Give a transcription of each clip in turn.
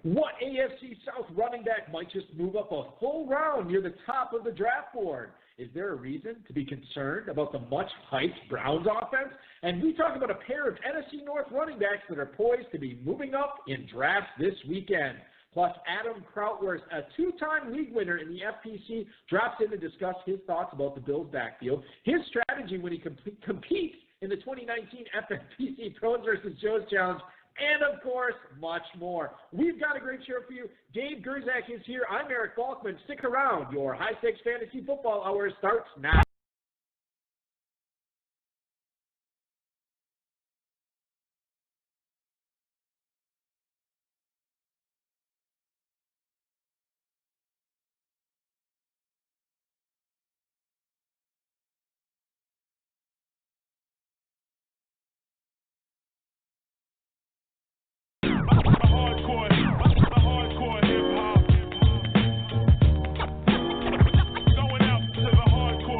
What AFC South running back might just move up a full round near the top of the draft board? Is there a reason to be concerned about the much-hyped Browns offense? And we talk about a pair of NFC North running backs that are poised to be moving up in drafts this weekend. Plus, Adam Krautwurst, a two-time league winner in the FPC, drops in to discuss his thoughts about the Bills' backfield, his strategy when he competes in the 2019 FFPC Pros vs. Joe's Challenge, and, of course, much more. We've got a great show for you. Dave Gerzak is here. I'm Eric Balkman. Stick around. Your high-stakes fantasy football hour starts now.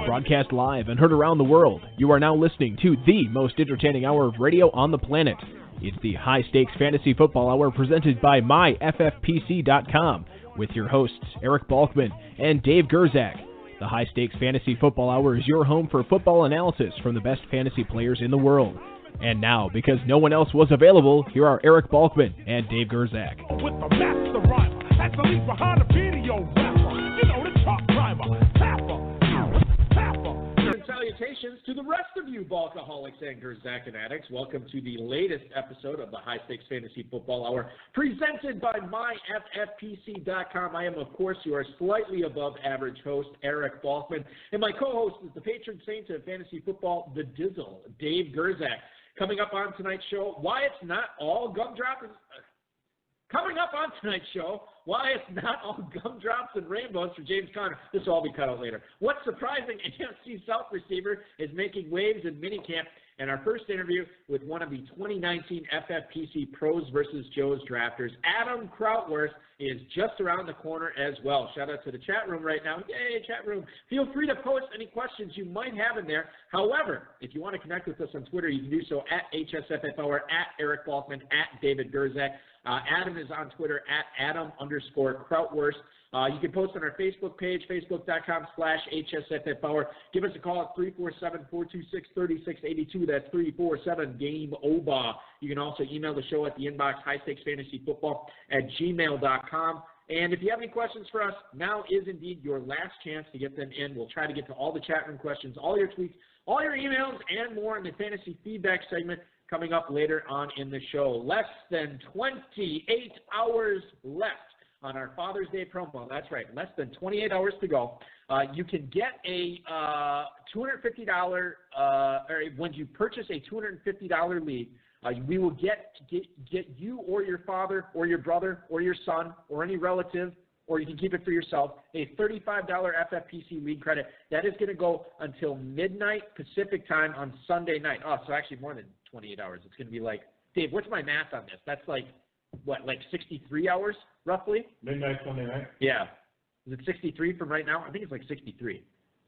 Broadcast live and heard around the world, you are now listening to the most entertaining hour of radio on the planet. It's the High Stakes Fantasy Football Hour presented by MyFFPC.com with your hosts Eric Balkman and Dave Gerzak. The High Stakes Fantasy Football Hour is your home for football analysis from the best fantasy players in the world. And now, because no one else was available, here are Eric Balkman and Dave Gerzak. With the master rhymer, that's the lead behind the video rapper. You know the chalk primer, tapper. Salutations to the rest of you Balkaholics and Gerzak addicts. Welcome to the latest episode of the High Stakes Fantasy Football Hour presented by MyFFPC.com. I am, of course, your slightly above average host, Eric Balkman, and my co-host is the patron saint of fantasy football, the Dizzle, Dave Gerzak. Coming up on tonight's show, why it's not all gumdrops and rainbows for James Conner. This will all be cut out later. What surprising AFC South receiver is making waves in minicamp? And our first interview with one of the 2019 FFPC Pros vs. Joe's drafters, Adam Krautwurst, is just around the corner as well. Shout out to the chat room right now. Yay, chat room. Feel free to post any questions you might have in there. However, if you want to connect with us on Twitter, you can do so at HSFFhour, at Eric Balkman, at David Gerzak. Adam is on Twitter at Adam_Krautwurst. You can post on our Facebook page, facebook.com/HSFFhour. Give us a call at 347-426-3682. That's 347-GAME-OBA. You can also email the show at the inbox, highstakesfantasyfootball@gmail.com. And if you have any questions for us, now is indeed your last chance to get them in. We'll try to get to all the chat room questions, all your tweets, all your emails, and more in the fantasy feedback segment coming up later on in the show. Less than 28 hours left on our Father's Day promo. That's right, less than 28 hours to go. You can get a $250, or when you purchase a $250 league, we will get you or your father or your brother or your son or any relative, or you can keep it for yourself, a $35 FFPC league credit. That is going to go until midnight Pacific time on Sunday night. Oh, so actually more than 28 hours. It's going to be like, Dave, what's my math on this? That's like, what, like 63 hours, roughly? Midnight Sunday night? Yeah. Is it 63 from right now? I think it's like 63.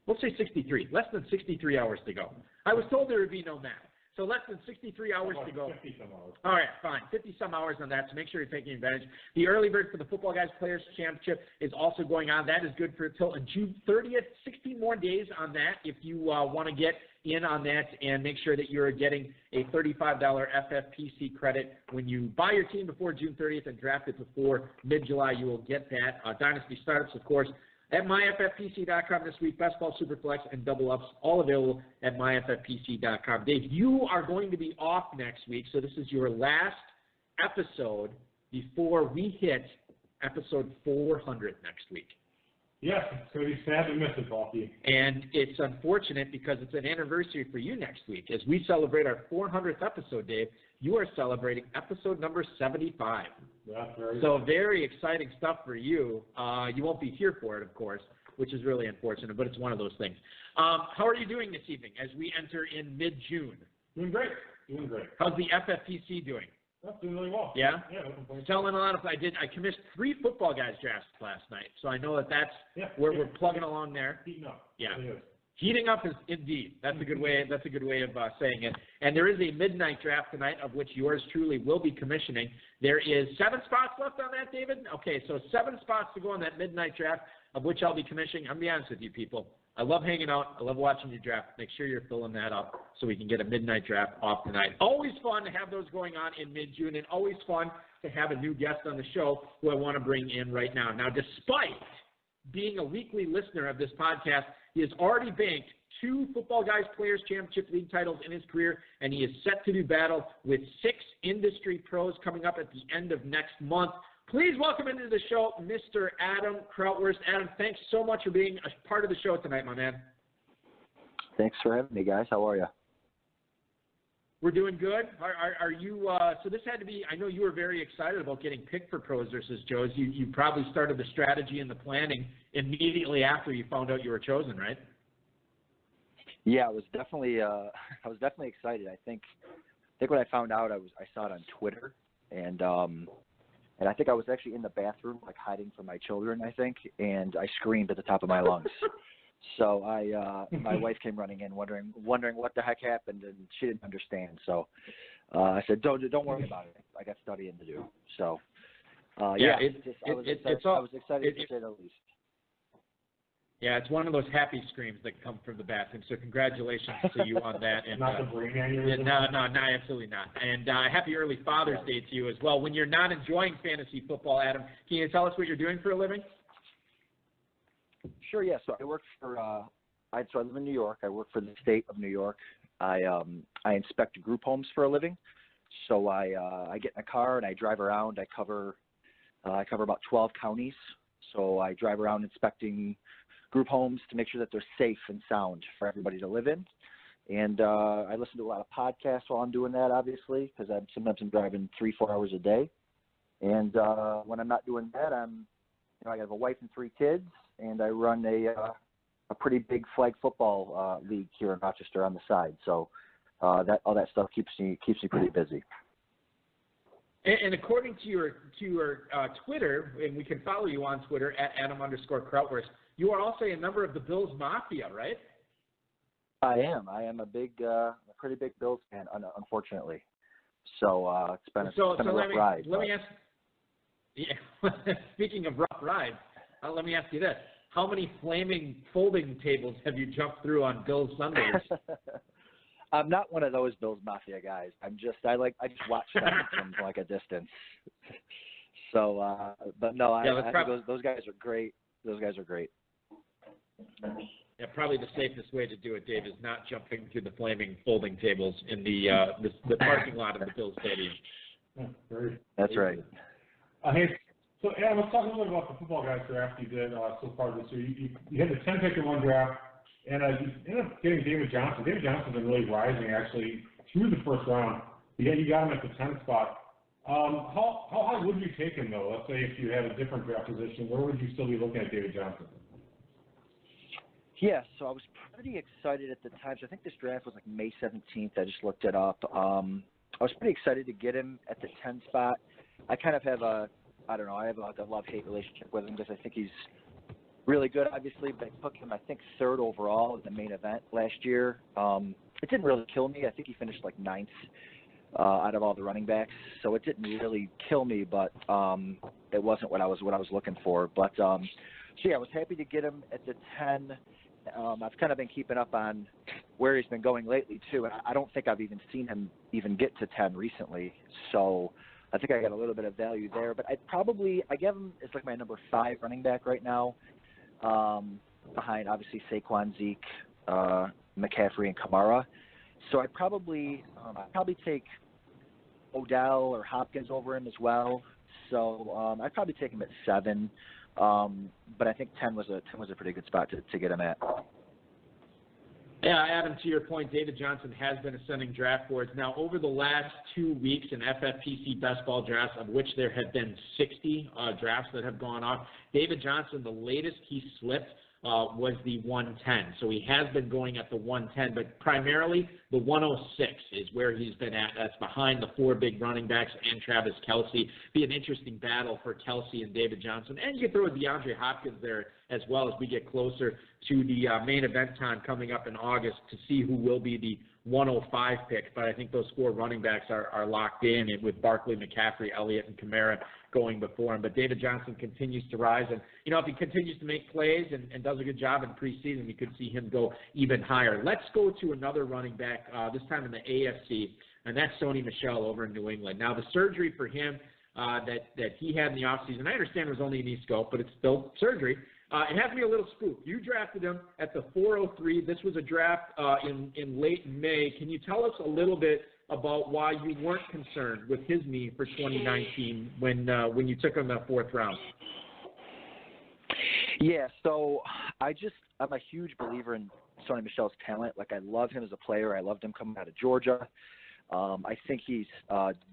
Let's say 63. Less than 63 hours to go. I was told there would be no math. So less than 63 hours to go. 50-some hours. All right, fine. 50-some hours on that, so make sure you're taking advantage. The early bird for the Footballguys Players Championship is also going on. That is good for until June 30th. 16 more days on that if you want to get in on that and make sure that you're getting a $35 FFPC credit. When you buy your team before June 30th and draft it before mid-July, you will get that. Dynasty startups, of course, at MyFFPC.com this week. Best ball, Superflex, and Double Ups, all available at MyFFPC.com. Dave, you are going to be off next week, so this is your last episode before we hit episode 400 next week. Yes, it's going to be sad to miss it, Balky. And it's unfortunate because it's an anniversary for you next week. As we celebrate our 400th episode, Dave, you are celebrating episode number 75. That's very So very exciting stuff for you. You won't be here for it, of course, which is really unfortunate, but it's one of those things. How are you doing this evening as we enter in mid-June? Doing great. Doing great. How's the FFPC doing? That's doing really well. Yeah? Yeah, no complaints. Selling a lot of. I commissioned 3 Footballguys drafts last night, so I know that's where we're plugging along there. Heating up. Yeah. It is. Heating up is indeed. That's a good way. That's a good way of saying it. And there is a midnight draft tonight, of which yours truly will be commissioning. There is 7 spots left on that, David. Okay, so 7 spots to go on that midnight draft, of which I'll be commissioning. I'm gonna be honest with you, people. I love hanging out. I love watching your draft. Make sure you're filling that up so we can get a midnight draft off tonight. Always fun to have those going on in mid-June, and always fun to have a new guest on the show who I want to bring in right now. Now, despite being a weekly listener of this podcast, he has already banked 2 Football Guys Players Championship League titles in his career, and he is set to do battle with 6 industry pros coming up at the end of next month. Please welcome into the show, Mr. Adam Krautwurst. Adam, thanks so much for being a part of the show tonight, my man. Thanks for having me, guys. How are you? We're doing good. Are you? So this had to be. I know you were very excited about getting picked for Pros versus Joes. You probably started the strategy and the planning immediately after you found out you were chosen, right? Yeah, I was definitely excited. I think when I found out, I saw it on Twitter, and I think I was actually in the bathroom, like hiding from my children, I think, and I screamed at the top of my lungs. So my wife came running in, wondering what the heck happened, and she didn't understand. So I said, "Don't worry about it. I got studying to do." So I was excited to say the least. Yeah, it's one of those happy screams that come from the bathroom. So congratulations to you on that. And, Not the brain aneurysm? No, absolutely not. And happy early Father's Day to you as well. When you're not enjoying fantasy football, Adam, can you tell us what you're doing for a living? Sure, yeah. So I work for I live in New York. I work for the state of New York. I inspect group homes for a living. So I get in a car and I drive around. I cover about 12 counties. So I drive around inspecting group homes to make sure that they're safe and sound for everybody to live in. And I listen to a lot of podcasts while I'm doing that, obviously, because sometimes I'm driving 3-4 hours a day. And when I'm not doing that, I have a wife and 3 kids, and I run a pretty big flag football league here in Rochester on the side. So all that stuff keeps me pretty busy. And according to your Twitter, and we can follow you on Twitter at Adam_Krautwurst, you are also a member of the Bills Mafia, right? I am a pretty big Bills fan, unfortunately. So it's been a rough ride. Let me ask. Yeah, speaking of rough rides, let me ask you this: how many flaming folding tables have you jumped through on Bills Sundays? I'm not one of those Bills Mafia guys. I just watch them from like a distance. So, but no, I think those guys are great. Those guys are great. Yeah, probably the safest way to do it, Dave, is not jumping through the flaming folding tables in the parking lot of the Bills Stadium. That's right. Hey, so Adam, let's talk a little bit about the Football Guys draft you did so far this year. You had the 10 pick in one draft, and you ended up getting David Johnson. David Johnson's been really rising actually through the first round. You got him at the 10th spot. How high would you take him though? Let's say if you had a different draft position, where would you still be looking at David Johnson? Yeah, so I was pretty excited at the time. So I think this draft was like May 17th. I just looked it up. I was pretty excited to get him at the 10 spot. I kind of have I have a love-hate relationship with him because I think he's really good, obviously, but I took him, I think, 3rd overall in the main event last year. It didn't really kill me. I think he finished like 9th out of all the running backs, so it didn't really kill me, but it wasn't what I was looking for. But so yeah, I was happy to get him at the 10. I've kind of been keeping up on where he's been going lately too, and I don't think I've even seen him even get to 10 recently. So I think I got a little bit of value there. But I give him as like my number 5 running back right now, behind obviously Saquon, Zeke, McCaffrey, and Kamara. So I'd probably take Odell or Hopkins over him as well. So I'd probably take him at 7. But I think 10 was a pretty good spot to get him at. Yeah, Adam, to your point, David Johnson has been ascending draft boards. Now, over the last 2 weeks in FFPC best ball drafts, of which there have been 60 drafts that have gone off, David Johnson, the latest he slipped was the 110. So he has been going at the 110, but primarily the 106 is where he's been at. That's behind the 4 big running backs and Travis Kelce. Be an interesting battle for Kelce and David Johnson. And you can throw DeAndre Hopkins there as well as we get closer to the main event time coming up in August to see who will be the 105 pick. But I think those 4 running backs are locked in with Barkley, McCaffrey, Elliott, and Kamara going before him. But David Johnson continues to rise. And, if he continues to make plays and does a good job in preseason, we could see him go even higher. Let's go to another running back, this time in the AFC, and that's Sony Michel over in New England. Now, the surgery for him that he had in the offseason, I understand it was only a knee scope, but it's still surgery. It has me a little spooked. You drafted him at the 403. This was a draft in late May. Can you tell us a little bit about why you weren't concerned with his knee for 2019 when you took him in the 4th round? Yeah, so I'm a huge believer in Sony Michel's talent. Like, I love him as a player. I loved him coming out of Georgia. I think he's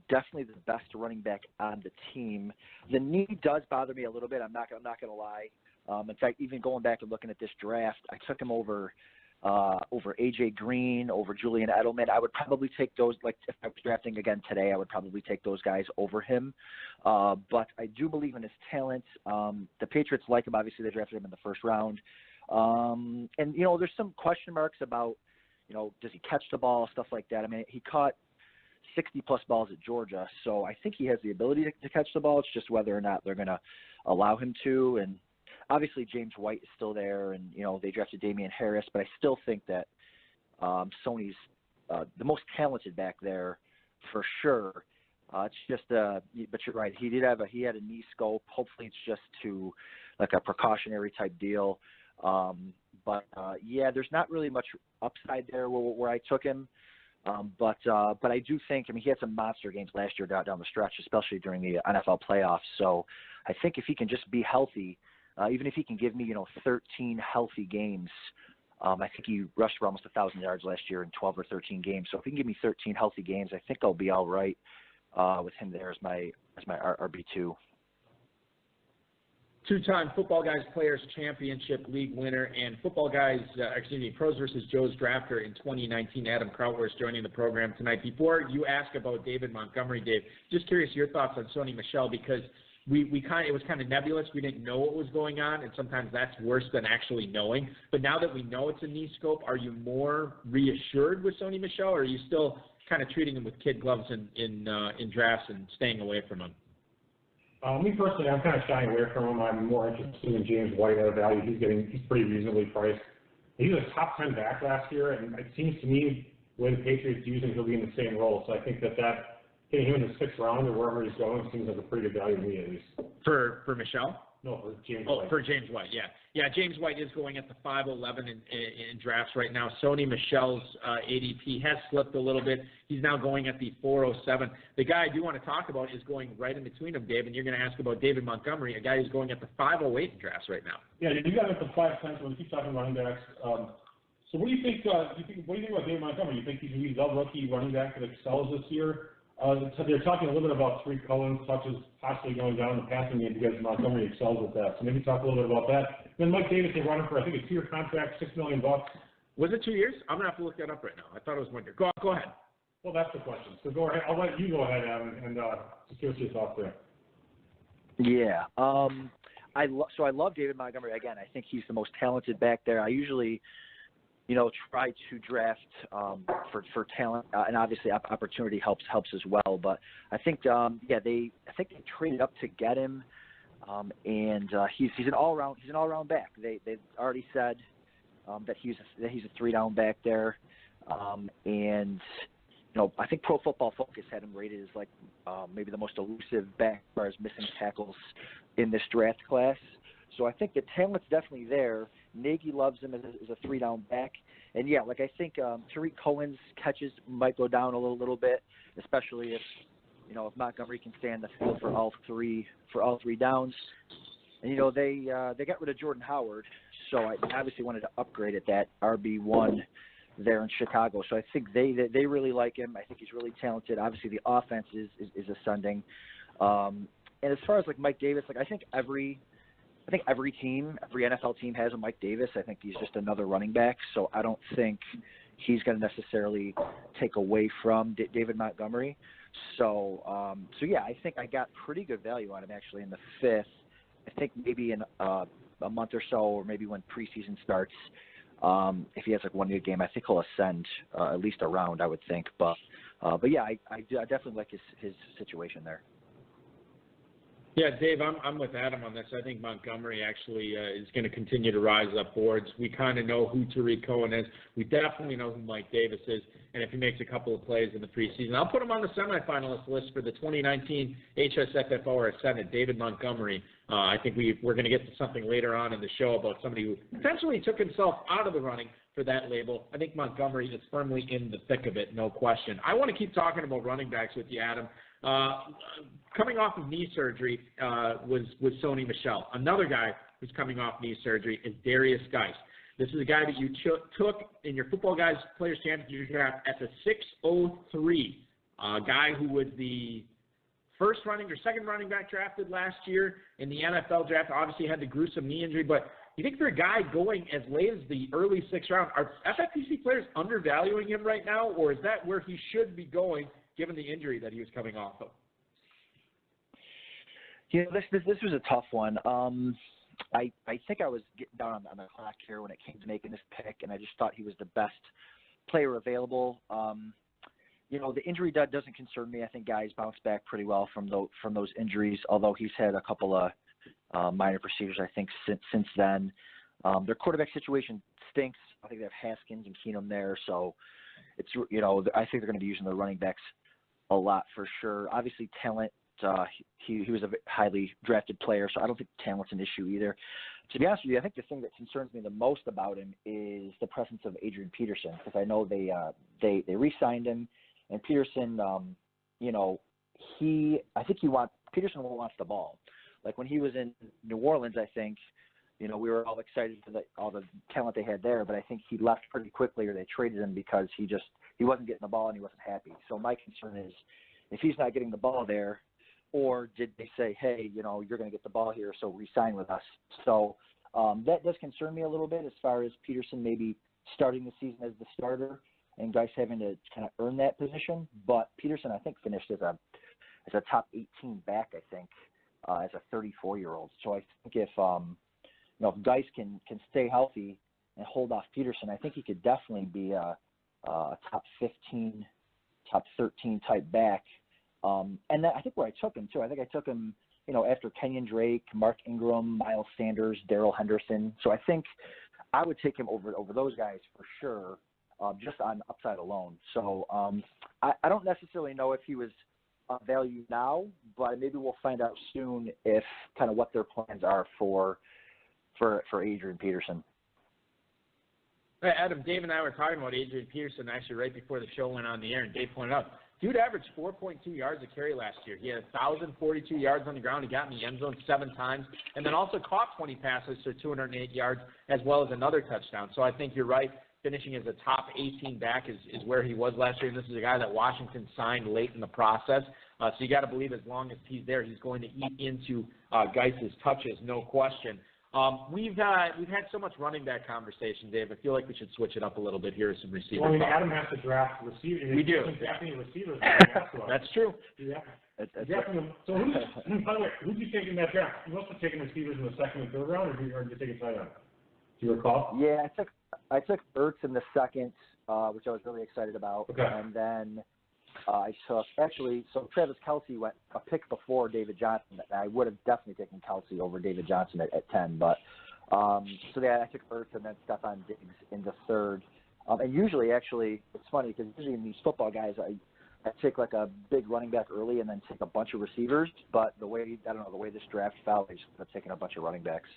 definitely the best running back on the team. The knee does bother me a little bit. I'm not going to lie. In fact, even going back and looking at this draft, I took him over A.J. Green, over Julian Edelman. I would probably take those, like if I was drafting again today, I would probably take those guys over him. But I do believe in his talent. The Patriots like him. Obviously, they drafted him in the 1st round. And, there's some question marks about, does he catch the ball, stuff like that. I mean, he caught 60-plus balls at Georgia, so I think he has the ability to catch the ball. It's just whether or not they're going to allow him to. And obviously, James White is still there, and, they drafted Damian Harris, but I still think that Sony's the most talented back there for sure. It's just, but you're right. He had a knee scope. Hopefully, it's just to like a precautionary type deal. But there's not really much upside there where I took him. But I do think, he had some monster games last year down the stretch, especially during the NFL playoffs. So I think if he can just be healthy, even if he can give me, 13 healthy games, I think he rushed for almost 1,000 yards last year in 12 or 13 games. So if he can give me 13 healthy games, I think I'll be all right with him there as my RB2. 2-time Football Guys Players Championship League winner and Football Guys, Pros vs. Joe's drafter in 2019, Adam Krautwurst, joining the program tonight. Before you ask about David Montgomery, Dave, just curious your thoughts on Sony Michel, because it was kind of nebulous. We didn't know what was going on, and sometimes that's worse than actually knowing. But now that we know it's a knee scope, are you more reassured with Sony Michel, or are you still kind of treating him with kid gloves in drafts and staying away from him? Me personally, I'm kind of shying away from him. I'm more interested in James White at a value. He's pretty reasonably priced. He was a top 10 back last year, and it seems to me the way the Patriots use him, he'll be in the same role. So I think that getting him in the 6th round or wherever he's going seems like a pretty good value to me, at least. For Michel? No, for James White. Oh, for James White, yeah. Yeah, James White is going at the 5'11" in drafts right now. Sony Michel's ADP has slipped a little bit. He's now going at the 407. The guy I do want to talk about is going right in between them, Dave, and you're going to ask about David Montgomery, a guy who's going at the 508 in drafts right now. Yeah, you got it at the 510, so we keep talking running backs. So what do you think? What do you think about David Montgomery? You think he's going to be the rookie running back that excels this year? They're talking a little bit about Tariq Cohen's touches possibly going down in the passing game because Montgomery excels with that. So maybe talk a little bit about that. Then Mike Davis, they run him for, I think, a 2-year contract, $6 million. Was it 2 years? I'm going to have to look that up right now. I thought it was 1 year. Go ahead. Well, that's the question. So go ahead. I'll let you go ahead, Adam, and just give us your thoughts there. Yeah. I love David Montgomery. Again, I think he's the most talented back there. I usually try to draft for talent, and obviously opportunity helps as well. But I think they traded up to get him, and he's an all round back. They've already said that he's a 3-down back there, and I think Pro Football Focus had him rated as like maybe the most elusive back as far as missing tackles in this draft class. So I think the talent's definitely there. Nagy loves him as a 3-down back. And, yeah, like I think Tariq Cohen's catches might go down a little bit, especially if Montgomery can stay on the field for all three downs. And, they got rid of Jordan Howard, so I obviously wanted to upgrade at that RB1 there in Chicago. So I think they really like him. I think he's really talented. Obviously the offense is ascending. And as far as, like, Mike Davis, like I think every I think every NFL team has a Mike Davis. I think he's just another running back, so I don't think he's going to necessarily take away from David Montgomery. So yeah, I think I got pretty good value on him actually in the 5th. I think maybe in a month or so, or maybe when preseason starts, if he has like one good game, I think he'll ascend at least a round, I would think. But yeah, I definitely like his situation there. Yeah, Dave, I'm with Adam on this. I think Montgomery actually is going to continue to rise up boards. We kind of know who Tariq Cohen is. We definitely know who Mike Davis is. And if he makes a couple of plays in the preseason, I'll put him on the semifinalist list for the 2019 HSFFO Senate, David Montgomery. I think we're going to get to something later on in the show about somebody who potentially took himself out of the running for that label. I think Montgomery is firmly in the thick of it, no question. I want to keep talking about running backs with you, Adam. Coming off of knee surgery was Sony Michel. Another guy who's coming off knee surgery is Darius Geis. This is a guy that you took in your Footballguys Players Championship draft at the 603. A guy who was the first running or second running back drafted last year in the NFL draft. Obviously had the gruesome knee injury, but you think for a guy going as late as the early 6th round, are FFPC players undervaluing him right now, or is that where he should be going given the injury that he was coming off of? Yeah, this was a tough one. I think I was getting down on the clock here when it came to making this pick, and I just thought he was the best player available. The injury doesn't concern me. I think guys bounce back pretty well from those injuries, although he's had a couple of minor procedures, I think, since then. Their quarterback situation stinks. I think they have Haskins and Keenum there, so it's I think they're going to be using the running backs a lot for sure. Obviously, talent. He was a highly drafted player, so I don't think talent's an issue either. To be honest with you, I think the thing that concerns me the most about him is the presence of Adrian Peterson, because I know they re-signed him, and Peterson, Peterson wants the ball. Like when he was in New Orleans, I think, we were all excited for all the talent they had there, but I think he left pretty quickly, or they traded him because he wasn't getting the ball and he wasn't happy. So my concern is if he's not getting the ball there, or did they say, hey, you're going to get the ball here, so re-sign with us? So that does concern me a little bit as far as Peterson maybe starting the season as the starter and guys having to kind of earn that position. But Peterson, I think, finished as a top 18 back, I think, as a 34-year-old. So I think if Geis can stay healthy and hold off Peterson, I think he could definitely be a top 15, top 13 type back. And I think where I took him, too, I think I took him, after Kenyon Drake, Mark Ingram, Miles Sanders, Darrell Henderson. So I think I would take him over those guys for sure, just on upside alone. So I don't necessarily know if he was value now, but maybe we'll find out soon if kind of what their plans are for Adrian Peterson. Adam, Dave and I were talking about Adrian Peterson actually right before the show went on the air, and Dave pointed out, dude averaged 4.2 yards a carry last year. He had 1,042 yards on the ground. He got in the end zone 7 times, and then also caught 20 passes for 208 yards, as well as another touchdown. So I think you're right. Finishing as a top 18 back is where he was last year, and this is a guy that Washington signed late in the process. So you got to believe as long as he's there, he's going to eat into Geis's touches, no question. We've had so much running back conversation, Dave. I feel like we should switch it up a little bit here with some receivers. Well, Adam has to draft receivers. We do. Receivers. That's true. Yeah. So by the way, who'd you take in that draft? You must have taken receivers in the 2nd and 3rd round, or did you take a tight end? Do you recall? Yeah, I took Ertz in the 2nd, which I was really excited about. Okay. And then I took so Travis Kelce went a pick before David Johnson. I would have definitely taken Kelce over David Johnson at 10, but I took Ertz and then Stephon Diggs in the 3rd. And usually, actually, it's funny because usually in these football guys, I take like a big running back early and then take a bunch of receivers. But the way this draft fell, I just ended up taking a bunch of running backs.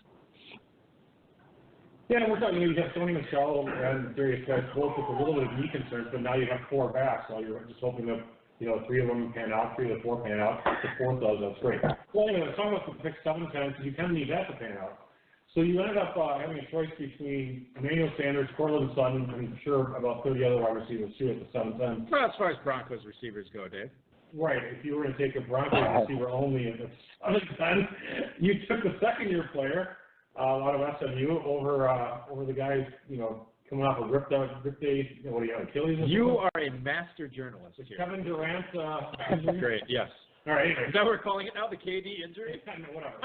Yeah, we're talking, you have Sony Michel and Darius Geis both with a little bit of knee concerns, but now you have 4 backs, so you're just hoping that, 3 of them pan out, 3 of the 4 pan out. The 4th does, that's great. Well, anyway, let's talk about the pick 7 and 10, because you kind of need that to pan out. So you ended up having a choice between Emmanuel Sanders, Cortland Sutton, and I'm sure about 30 other wide receivers, too, at the 7-10. Well, as far as Broncos receivers go, Dave. Right. If you were to take a Broncos receiver only in the 7-10, you took the second-year player out of SMU over the guys, coming off a rip day, what do you have, Achilles? You are a master journalist. Is Kevin Durant Great, yes. All right, anyway. Is that what we're calling it now, the KD injury? No, whatever.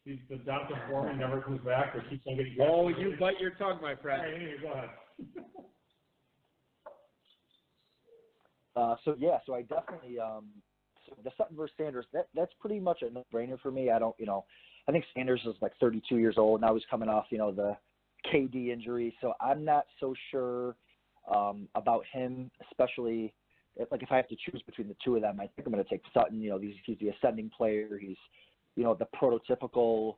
The Donta Foreman never comes back or keeps on getting Oh, you bite your tongue, my friend. All right, anyway, go ahead. So I definitely so the Sutton versus Sanders, that's pretty much a no-brainer for me. I think Sanders is like 32 years old, and I was coming off, the KD injury, so I'm not so sure about him, especially if I have to choose between the two of them. I think I'm going to take Sutton. He's the ascending player. He's, the prototypical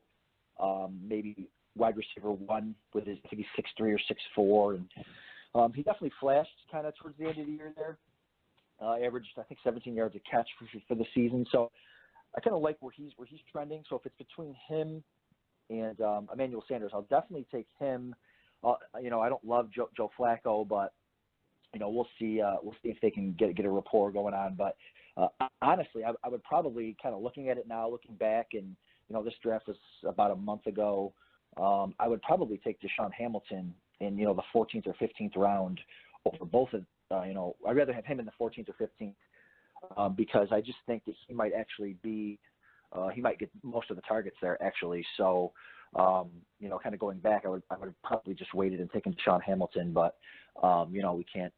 maybe wide receiver one with his, I think he's 6'3" or 6'4", and he definitely flashed kind of towards the end of the year there. Averaged, I think, 17 yards a catch for the season. So I kind of like where he's trending. So if it's between him and Emmanuel Sanders, I'll definitely take him. I don't love Joe Flacco, but we'll see if they can get a rapport going on. But honestly, I would probably, kind of looking at it now, looking back, and this draft was about a month ago. I would probably take Deshaun Hamilton in the 14th or 15th round over both of. I'd rather have him in the 14th or 15th because I just think that he might actually be, he might get most of the targets there actually. So, kind of going back, I would probably just waited and taken Deshaun Hamilton, but we can't,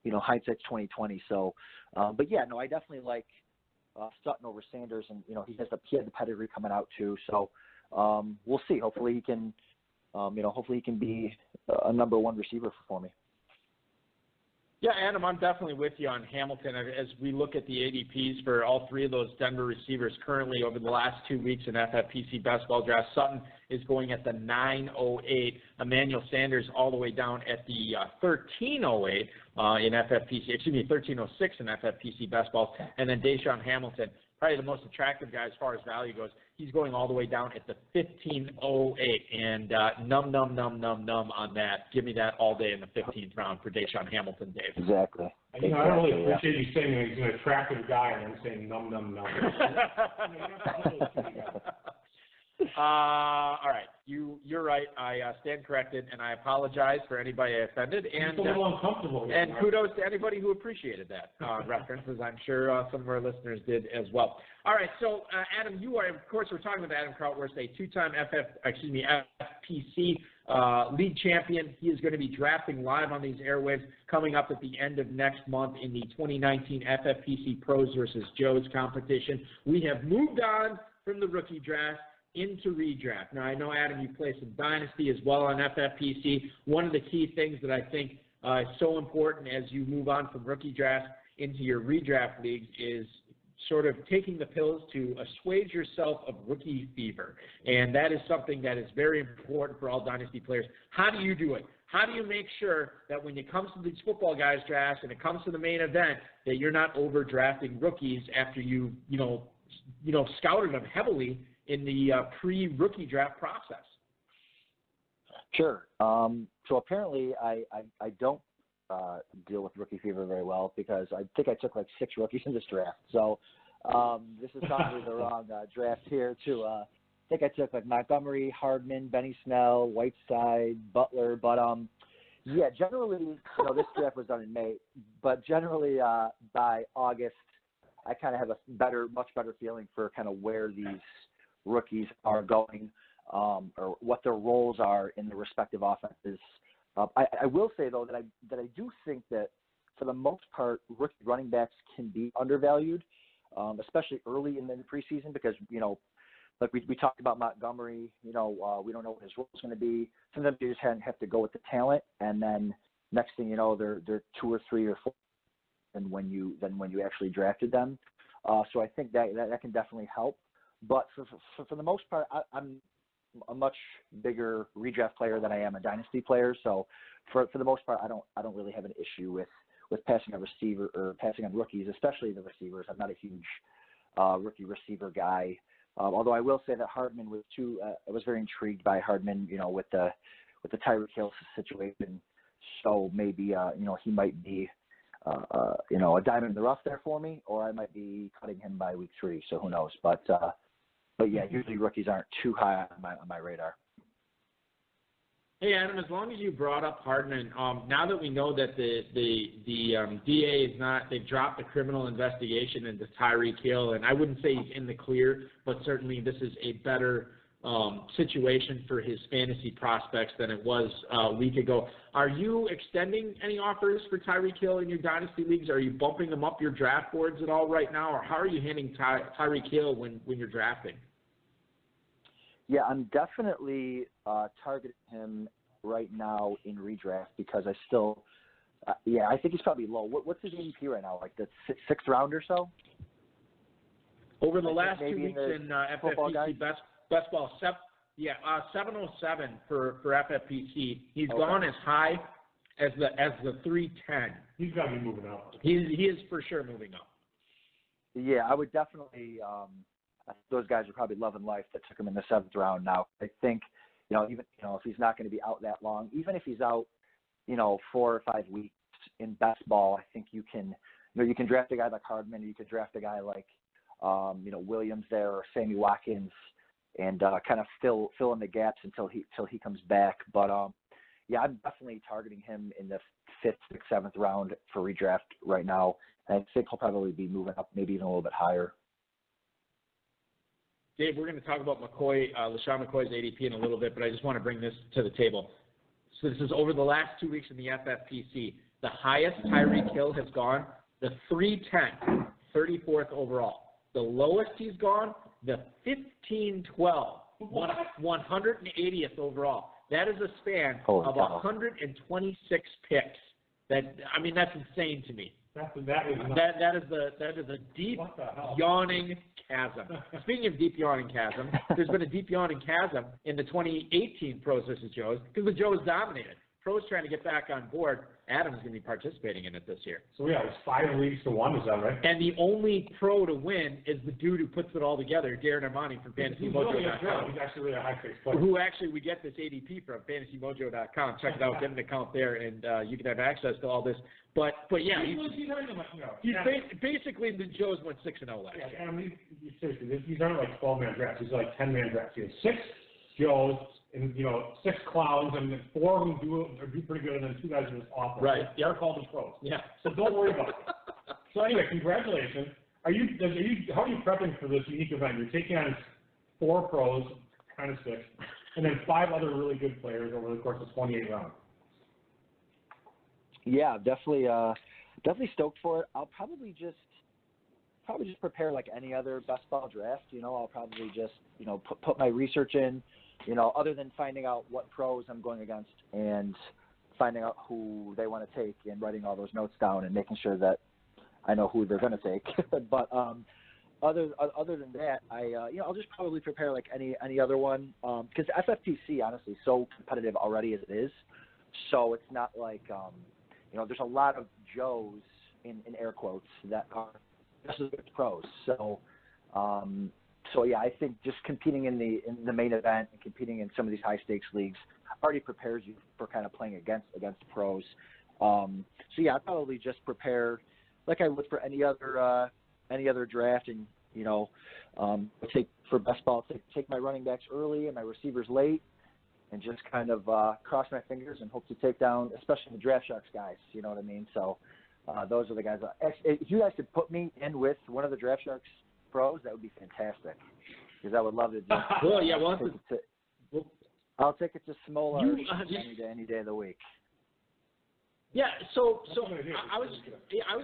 hindsight's 20/20. So, but yeah, no, I definitely like Sutton over Sanders, and he had the pedigree coming out too. So, we'll see. Hopefully he can, be a number one receiver for me. Yeah, Adam, I'm definitely with you on Hamilton. As we look at the ADPs for all three of those Denver receivers currently over the last 2 weeks in FFPC best ball draft, Sutton is going at the 908. Emmanuel Sanders all the way down at the 1308 in FFPC, 1306 in FFPC best balls. And then Deshaun Hamilton, probably the most attractive guy as far as value goes. He's going all the way down at the 1508, and num on that. Give me that all day in the 15th round for Deshaun Hamilton, Dave. Exactly. I don't really appreciate you saying he's an attractive guy and then saying num. All right, you're right. I stand corrected, and I apologize for anybody I offended. And a little uncomfortable. And kudos to anybody who appreciated that reference, as I'm sure some of our listeners did as well. All right, so Adam, you are, of course, we're talking with Adam Krautwurst, a two-time FPC league champion. He is going to be drafting live on these airwaves coming up at the end of next month in the 2019 FFPC Pros versus Joes competition. We have moved on from the rookie draft into redraft. Now, I know, Adam, you play some Dynasty as well on FFPC. One of the key things that I think is so important as you move on from rookie draft into your redraft leagues is sort of taking the pills to assuage yourself of rookie fever. And that is something that is very important for all Dynasty players. How do you do it? How do you make sure that when it comes to these football guys drafts and it comes to the main event that you're not overdrafting rookies after you scouted them heavily in the pre-rookie draft process? Sure. So apparently I don't deal with rookie fever very well because I think I took like 6 rookies in this draft. So this is probably the wrong draft here too. I think I took like Montgomery, Hardman, Benny Snell, Whiteside, Butler. But yeah, generally, this draft was done in May, but generally by August, I kind of have a much better feeling for kind of where these rookies are going or what their roles are in the respective offenses. I will say, though, that I do think that for the most part, rookie running backs can be undervalued, especially early in the preseason because, like we talked about Montgomery, we don't know what his role is going to be. Sometimes you just have to go with the talent, and then next thing you know, they're 2 or 3 or 4 than when you actually drafted them. So I think that can definitely help. But for the most part, I'm a much bigger redraft player than I am a dynasty player. So for the most part, I don't really have an issue with passing a receiver or passing on rookies, especially the receivers. I'm not a huge rookie receiver guy. Although I will say that Hardman was I was very intrigued by Hardman, with the Tyreek Hill situation. So maybe he might be a diamond in the rough there for me, or I might be cutting him by week 3. So who knows? But yeah, usually rookies aren't too high on my radar. Hey Adam, as long as you brought up Hardman, now that we know that the DA is not, they've dropped the criminal investigation into Tyreek Hill, and I wouldn't say he's in the clear, but certainly this is a better situation for his fantasy prospects than it was a week ago. Are you extending any offers for Tyreek Hill in your dynasty leagues? Are you bumping them up your draft boards at all right now, or how are you handling Tyreek Hill when you're drafting? Yeah, I'm definitely targeting him right now in redraft because I still, I think he's probably low. What's his ADP right now? Like the 6th round or so? Over the last 2 weeks in FFPC best ball, 707 for FFPC. He's gone as high as the 310. He's got to be moving up. He is for sure moving up. Yeah, I would definitely. Those guys are probably loving life that took him in the 7th round. Now I think even if he's not going to be out that long, even if he's out 4 or 5 weeks in best ball, I think you can draft a guy like Hardman, or you could draft a guy like Williams there or Sammy Watkins, and kind of fill in the gaps until he comes back. But yeah, I'm definitely targeting him in the 5th, 6th, 7th round for redraft right now, and I think he'll probably be moving up, maybe even a little bit higher. Dave, we're going to talk about LeSean McCoy's ADP in a little bit, but I just want to bring this to the table. So this is over the last 2 weeks in the FFPC. The highest Tyreek Hill has gone, the 310, 34th overall. The lowest he's gone, the 1512, 180th overall. That is a span of 126 picks. That's insane to me. That is a deep yawning chasm. Speaking of deep yawning chasm, there's been a deep yawning chasm in the 2018 Pros versus Joes because the Joes dominated. Pros trying to get back on board. Adam's going to be participating in it this year. So yeah, it's 5 leagues to 1, is that right? And the only pro to win is the dude who puts it all together, Darren Armani from FantasyMojo.com. He's actually really a high-stakes player. Who actually we get this ADP from FantasyMojo.com. Check it out, get an account there, and you can have access to all this. But yeah, he's basically the Joes went 6-0 last year. I mean, seriously, these aren't like 12-man drafts. These are like 10-man drafts. He has 6 Joes and 6 clowns, and then 4 of them do pretty good, and then 2 guys are just awful. Right. They're called the pros. Yeah. So don't worry about it. So anyway, congratulations. How are you prepping for this unique event? You're taking on 4 pros, kind of 6, and then 5 other really good players over the course of 28 rounds. Yeah, definitely stoked for it. I'll probably just prepare like any other best ball draft. I'll probably just put my research in. Other than finding out what pros I'm going against and finding out who they want to take and writing all those notes down and making sure that I know who they're going to take. But other than that, I'll just probably prepare like any other one because FFPC honestly is so competitive already as it is. So it's not like there's a lot of Joes in air quotes that are just as good as pros. So yeah, I think just competing in the main event and competing in some of these high stakes leagues already prepares you for kind of playing against pros. So yeah, I'd probably just prepare like I would for any other draft, and take for best ball, take my running backs early and my receivers late, and just kind of cross my fingers and hope to take down, especially the Draft Sharks guys. You know what I mean? So those are the guys. If you guys could put me in with one of the Draft Sharks pros, that would be fantastic, because I would love to. Well, yeah, I'll take it to Smola any day of the week. Yeah, so I was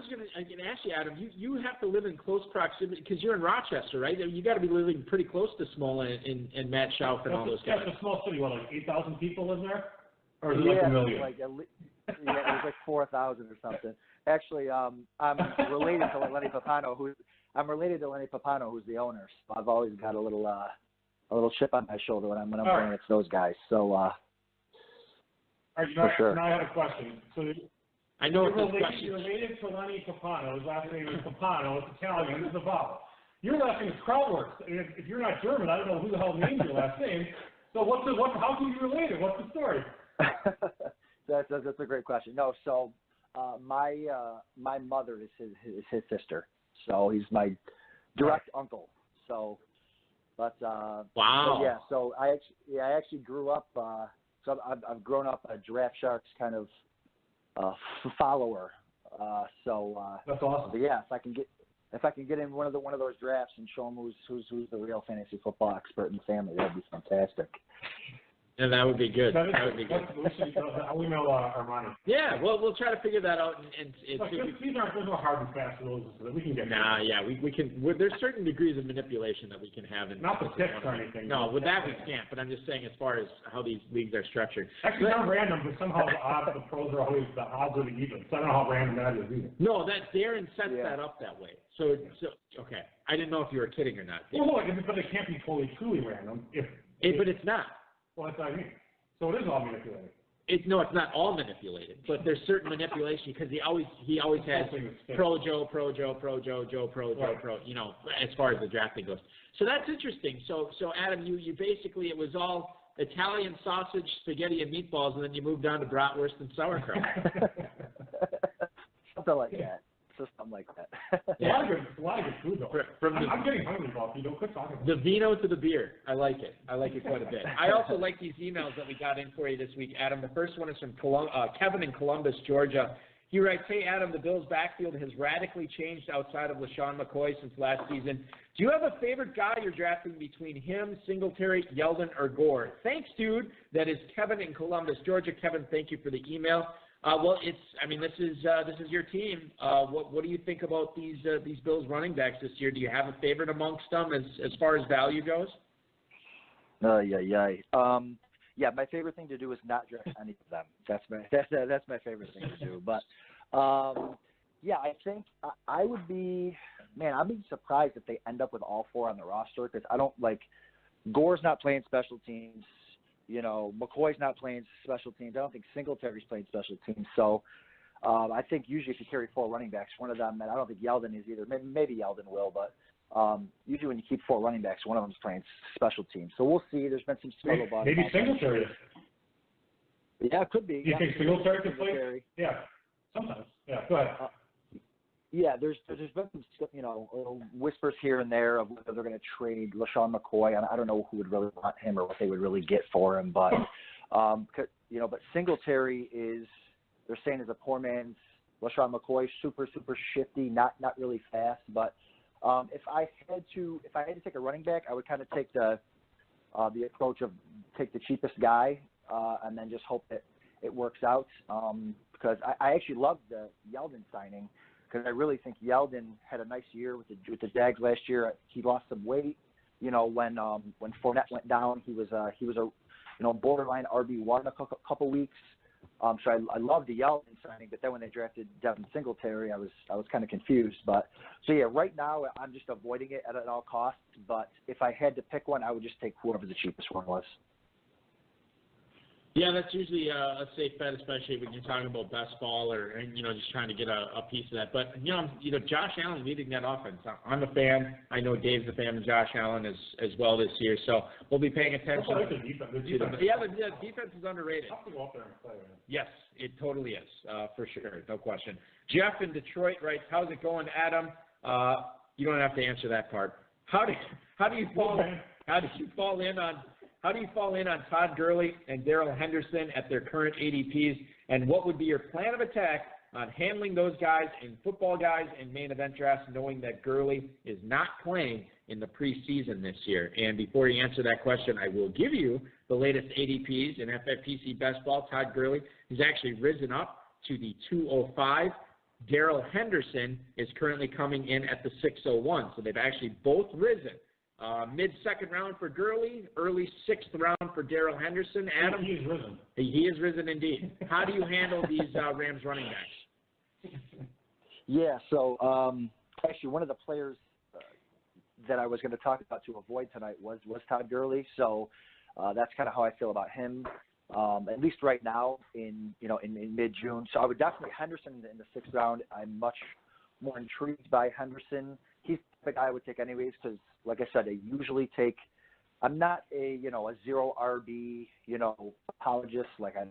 going to ask you, Adam. You have to live in close proximity because you're in Rochester, right? You got to be living pretty close to Smola and Matt Schauf and all those guys. That's a small city. What, like 8,000 people live there, or is it like a million? It was like 4,000 or something. Actually, I'm related to Lenny Papano, who's the owner. So I've always got a little chip on my shoulder when I'm playing against those guys. So. All right, sure. Now I have a question. So I know you're related to Lenny Papano. His last name is Papano. It's Italian. It's a vowel. Your last name is Krautwurst. And if you're not German, I don't know who the hell named your last name. So how can you relate it? What's the story? That's a great question. No, so my mother is his sister, so he's my direct uncle. So, but wow. But yeah. So I actually grew up. So I've grown up a Draft Sharks kind of follower. That's awesome. But yeah, if I can get in one of those drafts and show them who's the real fantasy football expert in the family, that'd be fantastic. Yeah, that would be good. That would be good. I'll email Armani. Yeah, well, we'll try to figure that out. There's no hard and fast rules so that we can get. Nah, yeah, we can. There's certain degrees of manipulation that we can have. Not the picks or anything. No, with that we can't. But I'm just saying, as far as how these leagues are structured. Actually, not random, but somehow the pros are always the odds are the even. So I don't know how random that is either. No, that Darren sets that up that way. So okay, I didn't know if you were kidding or not. Well, but it can't be totally truly random but it's not. Well, that's what I mean. So it is all manipulated. It's not all manipulated, but there's certain manipulation because he always has pro Joe, you know, as far as the drafting goes. So that's interesting. So Adam, you basically, it was all Italian sausage, spaghetti, and meatballs, and then you moved on to bratwurst and sauerkraut. Something like that. So something like that. A lot of good food, though. I'm getting hungry, Bob. You don't quit talking about the vino to the beer. I like it. I like it quite a bit. I also like these emails that we got in for you this week, Adam. The first one is from Kevin in Columbus, Georgia. He writes, "Hey, Adam, the Bills' backfield has radically changed outside of LaShawn McCoy since last season. Do you have a favorite guy you're drafting between him, Singletary, Yeldon, or Gore? Thanks, dude." That is Kevin in Columbus, Georgia. Kevin, thank you for the email. Well, this is your team. What do you think about these Bills running backs this year? Do you have a favorite amongst them as far as value goes? Yeah, my favorite thing to do is not draft any of them. That's my favorite thing to do. But yeah, I think I would be, man, I'd be surprised if they end up with all four on the roster because I don't like Gore's not playing special teams. You know, McCoy's not playing special teams. I don't think Singletary's playing special teams. So I think usually if you carry four running backs, one of them, and I don't think Yeldon is either. Maybe Yeldon will, but usually when you keep four running backs, one of them's playing special teams. So we'll see. There's been some struggle about it. Maybe Singletary. Yeah, it could be. You think Singletary could play? Yeah, sometimes. Yeah, go ahead. Yeah, there's been some little whispers here and there of whether they're going to trade LaShawn McCoy, and I don't know who would really want him or what they would really get for him, but but Singletary they're saying is a poor man's LaShawn McCoy, super shifty, not really fast, but if I had to take a running back, I would kind of take the approach of take the cheapest guy and then just hope that it works out because I actually loved the Yeldon signing. Because I really think Yeldon had a nice year with the Jags last year. He lost some weight. You know, when Fournette went down, he was a borderline RB1 a couple weeks. So I loved the Yeldon signing, but then when they drafted Devin Singletary, I was kind of confused. But so yeah, right now I'm just avoiding it at all costs. But if I had to pick one, I would just take whoever the cheapest one was. Yeah, that's usually a safe bet, especially when you're talking about best ball or just trying to get a piece of that. But Josh Allen leading that offense. I'm a fan. I know Dave's a fan of Josh Allen as well this year. So we'll be paying attention. The defense. The defense is underrated. Have to go up there and play, man. Yes, it totally is for sure, no question. Jeff in Detroit writes, "How's it going, Adam?" You don't have to answer that part. How do you fall in on Todd Gurley and Darrell Henderson at their current ADPs, and what would be your plan of attack on handling those guys in football guys and main event drafts, knowing that Gurley is not playing in the preseason this year? And before you answer that question, I will give you the latest ADPs in FFPC Best Ball. Todd Gurley has actually risen up to the 205. Darrell Henderson is currently coming in at the 601. So they've actually both risen. Mid-second round for Gurley, early sixth round for Darrell Henderson. Adam, he is risen. He is risen indeed. How do you handle these Rams running backs? Yeah, so actually one of the players that I was going to talk about to avoid tonight was Todd Gurley. So that's kind of how I feel about him, at least right now in mid-June. So I would definitely Henderson in the sixth round. I'm much more intrigued by Henderson. He's the guy I would take anyways because, like I said, I usually take – I'm not a zero RB, apologist. Like I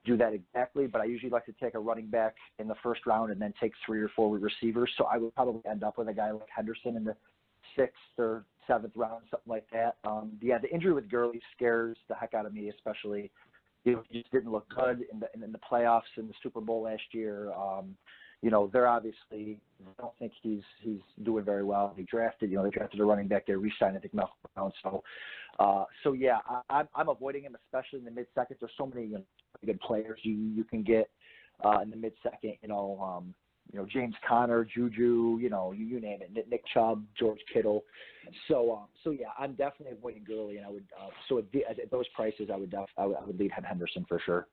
do that exactly, but I usually like to take a running back in the first round and then take 3 or 4 receivers. So I would probably end up with a guy like Henderson in the 6th or 7th round, something like that. The injury with Gurley scares the heck out of me, especially. He just didn't look good in the playoffs in the Super Bowl last year. They're obviously, I don't think he's doing very well. They drafted a running back. They re-signed, I think, Malcolm Brown. So yeah, I'm avoiding him, especially in the mid-second. There's so many good players you can get in the mid-second. James Conner, Juju, you name it, Nick Chubb, George Kittle. So yeah, I'm definitely avoiding Gurley, and I would at those prices, I would lead Henderson for sure.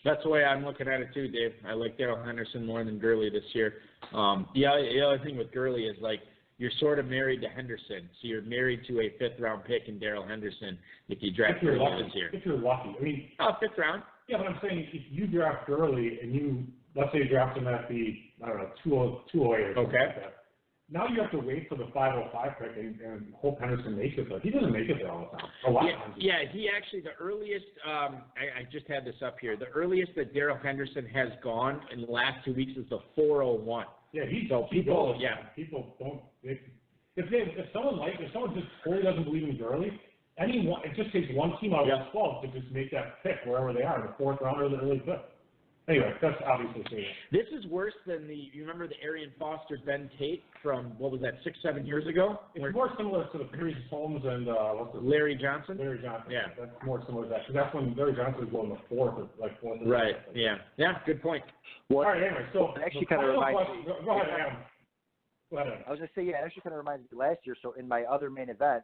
That's the way I'm looking at it too, Dave. I like Darrell Henderson more than Gurley this year. The other thing with Gurley is you're sort of married to Henderson, so you're married to a 5th round pick in Darrell Henderson if you draft Gurley this year. If you're lucky, 5th round. Yeah, but I'm saying if you draft Gurley and let's say you draft him at the 208 or something like that. Now you have to wait for the 505 pick and hope Henderson makes it there. He doesn't make it there all the time. A lot of times. Yeah, he actually, the earliest, I just had this up here, the earliest that Darrell Henderson has gone in the last 2 weeks is the 401. Yeah, people don't. If someone just totally doesn't believe in Gurley, it just takes one team out of the 12 to just make that pick wherever they are, the 4th round or the early 5th. Anyway, that's obviously serious. This is worse than you remember the Arian Foster Ben Tate from, 6-7 years ago? It's more similar to the Paris Holmes and Larry Johnson? Larry Johnson. Yeah. That's more similar to that, because that's when Larry Johnson was going the 4th. Right, yeah. Yeah, good point. Well, all right, anyway, so it actually kind of reminds me. Go ahead, Adam. I was going to say, yeah, it actually kind of reminds me last year. So in my other main event,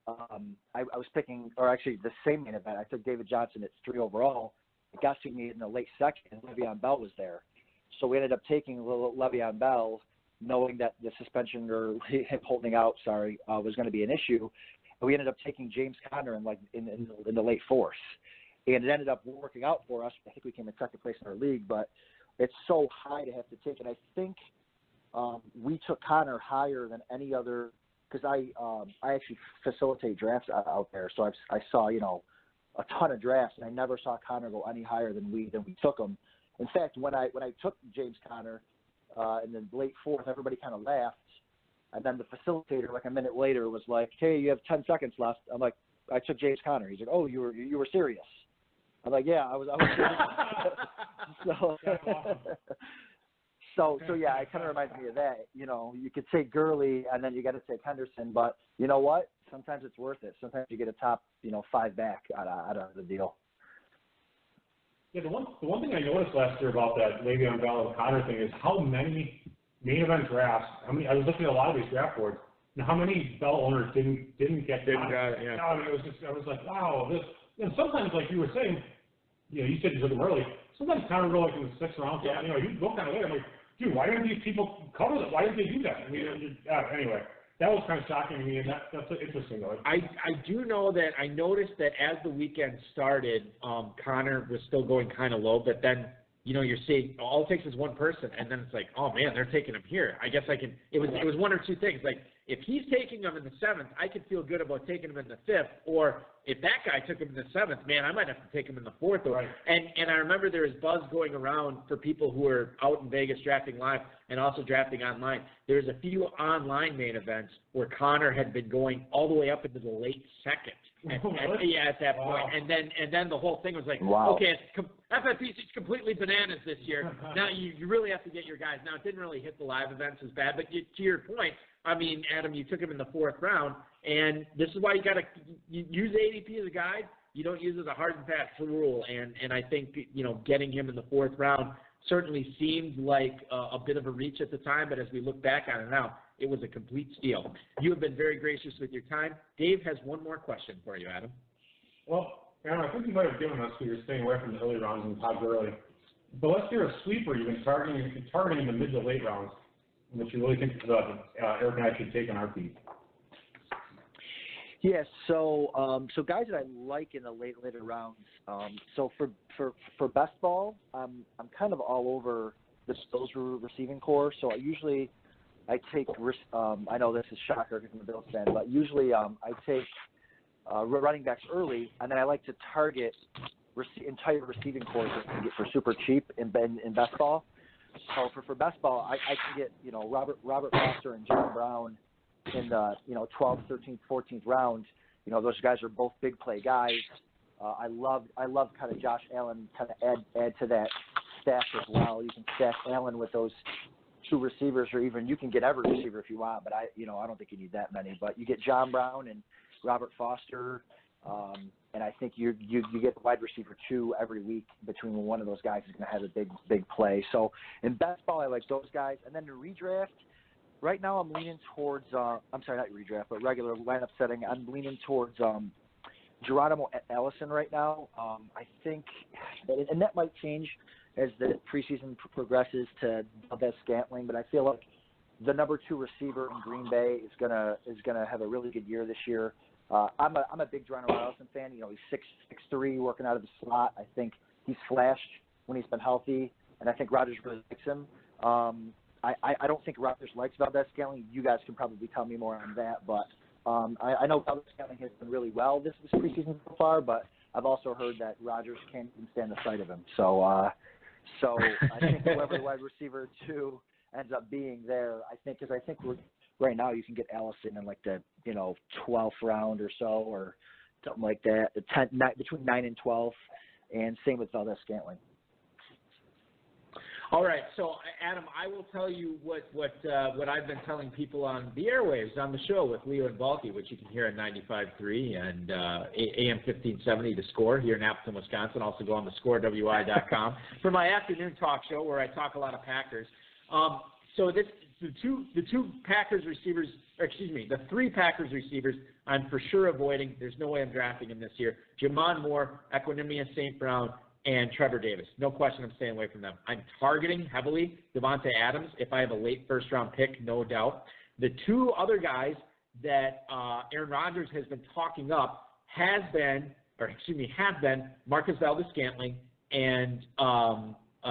I was picking, or actually the same main event, I took David Johnson at 3 overall. It got to me in the late second, and Le'Veon Bell was there. So we ended up taking Le'Veon Bell, knowing that the suspension or him holding out, was going to be an issue. And we ended up taking James Conner in the late 4th. And it ended up working out for us. I think we came in 2nd place in our league, but it's so high to have to take. And I think we took Conner higher than any other, because I actually facilitate drafts out there. So I saw, a ton of drafts, and I never saw Conner go any higher than we took him. In fact, when I took James Conner in the late 4th, everybody kind of laughed, and then the facilitator, like a minute later, was like, "Hey, you have 10 seconds left." I'm like, "I took James Conner." He's like, "Oh, you were serious?" I'm like, "Yeah, I was serious." So yeah, it kind of reminds me of that. You could take Gurley, and then you got to take Henderson, but you know what? Sometimes it's worth it. Sometimes you get a top, 5 back out of the deal. Yeah, the one thing I noticed last year about that Le'Veon Bell and Conner thing is how many main event drafts. I was looking at a lot of these draft boards, and how many Bell owners didn't get Conner. Yeah. I was like, wow, this. And sometimes, like you were saying, you said you took him early. Sometimes Conner go in the 6th round. Yeah. You go kind of late. I'm like, dude, why didn't these people cover that? Why didn't they do that? Anyway. That was kind of shocking to me, and that's interesting, though. I do know that I noticed that as the weekend started, Conner was still going kind of low, but then, you're seeing all it takes is one person, and then it's like, oh, man, they're taking him here. I guess it was one or two things. Like, if he's taking him in the 7th, I could feel good about taking him in the 5th, or if that guy took him in the 7th, man, I might have to take him in the 4th. Right. And I remember there was buzz going around for people who are out in Vegas drafting live and also drafting online. There's a few online main events where Conner had been going all the way up into the late 2nd. At that point. And then the whole thing was like, wow. Okay, FFPC's completely bananas this year. Now you really have to get your guys. Now, it didn't really hit the live events as bad, but to your point, Adam, you took him in the 4th round, and this is why you got to use ADP as a guide. You don't use it as a hard and fast rule, and I think, getting him in the 4th round certainly seemed like a bit of a reach at the time, but as we look back on it now, it was a complete steal. You have been very gracious with your time. Dave has one more question for you, Adam. Well, Aaron, I think you might have given us because you're staying away from the early rounds and top early. But let's hear a sweeper you've been targeting the mid to late rounds, which you really think Eric and I should take on our feet. Yeah, so guys that I like in the later rounds. So for best ball, I'm kind of all over the Bills receiving core. So I take I know this is shocker because I'm a Bills fan, but usually I take running backs early, and then I like to target entire receiving corps that I can get for super cheap in best ball. So for best ball, I can get Robert Foster and John Brown in the 12th, 13th, 14th round. Those guys are both big play guys. I love kind of Josh Allen kind of add to that stack as well. You can stack Allen with those two receivers, or even you can get every receiver if you want. But I don't think you need that many. But you get John Brown and Robert Foster, and I think you get the wide receiver 2 every week between one of those guys is going to have a big play. So in best ball, I like those guys. And then the redraft, right now I'm leaning towards I'm sorry, not redraft, but regular lineup setting. I'm leaning towards Geronimo Allison right now. I think, and that might change as the preseason progresses to Valdez-Scantling, but I feel like the number 2 receiver in Green Bay is gonna have a really good year this year. I'm a big Geronimo Allison fan. He's 6'3", working out of the slot. I think he's flashed when he's been healthy, and I think Rodgers really likes him. I don't think Rodgers likes Valdez-Scantling. You guys can probably tell me more on that, but I know Valdez-Scantling has done really well this preseason so far, but I've also heard that Rodgers can't even stand the sight of him. So I think whoever the wide receiver 2 ends up being there, because right now you can get Allison in like the 12th round or so, or something like that, between 9 and 12, and same with Valdez-Scantling. All right, so Adam, I will tell you what I've been telling people on the airwaves on the show with Leo and Balky, which you can hear on 95.3 and AM 1570, The Score here in Appleton, Wisconsin. Also go on thescorewi.com for my afternoon talk show where I talk a lot of Packers. So the 3 Packers receivers I'm for sure avoiding. There's no way I'm drafting him this year. Jamon Moore, Equinemius St. Brown, and Trevor Davis. No question I'm staying away from them. I'm targeting heavily Devontae Adams if I have a late first-round pick, no doubt. The 2 other guys that Aaron Rodgers has been talking up have been Marcus Valdez-Scantling and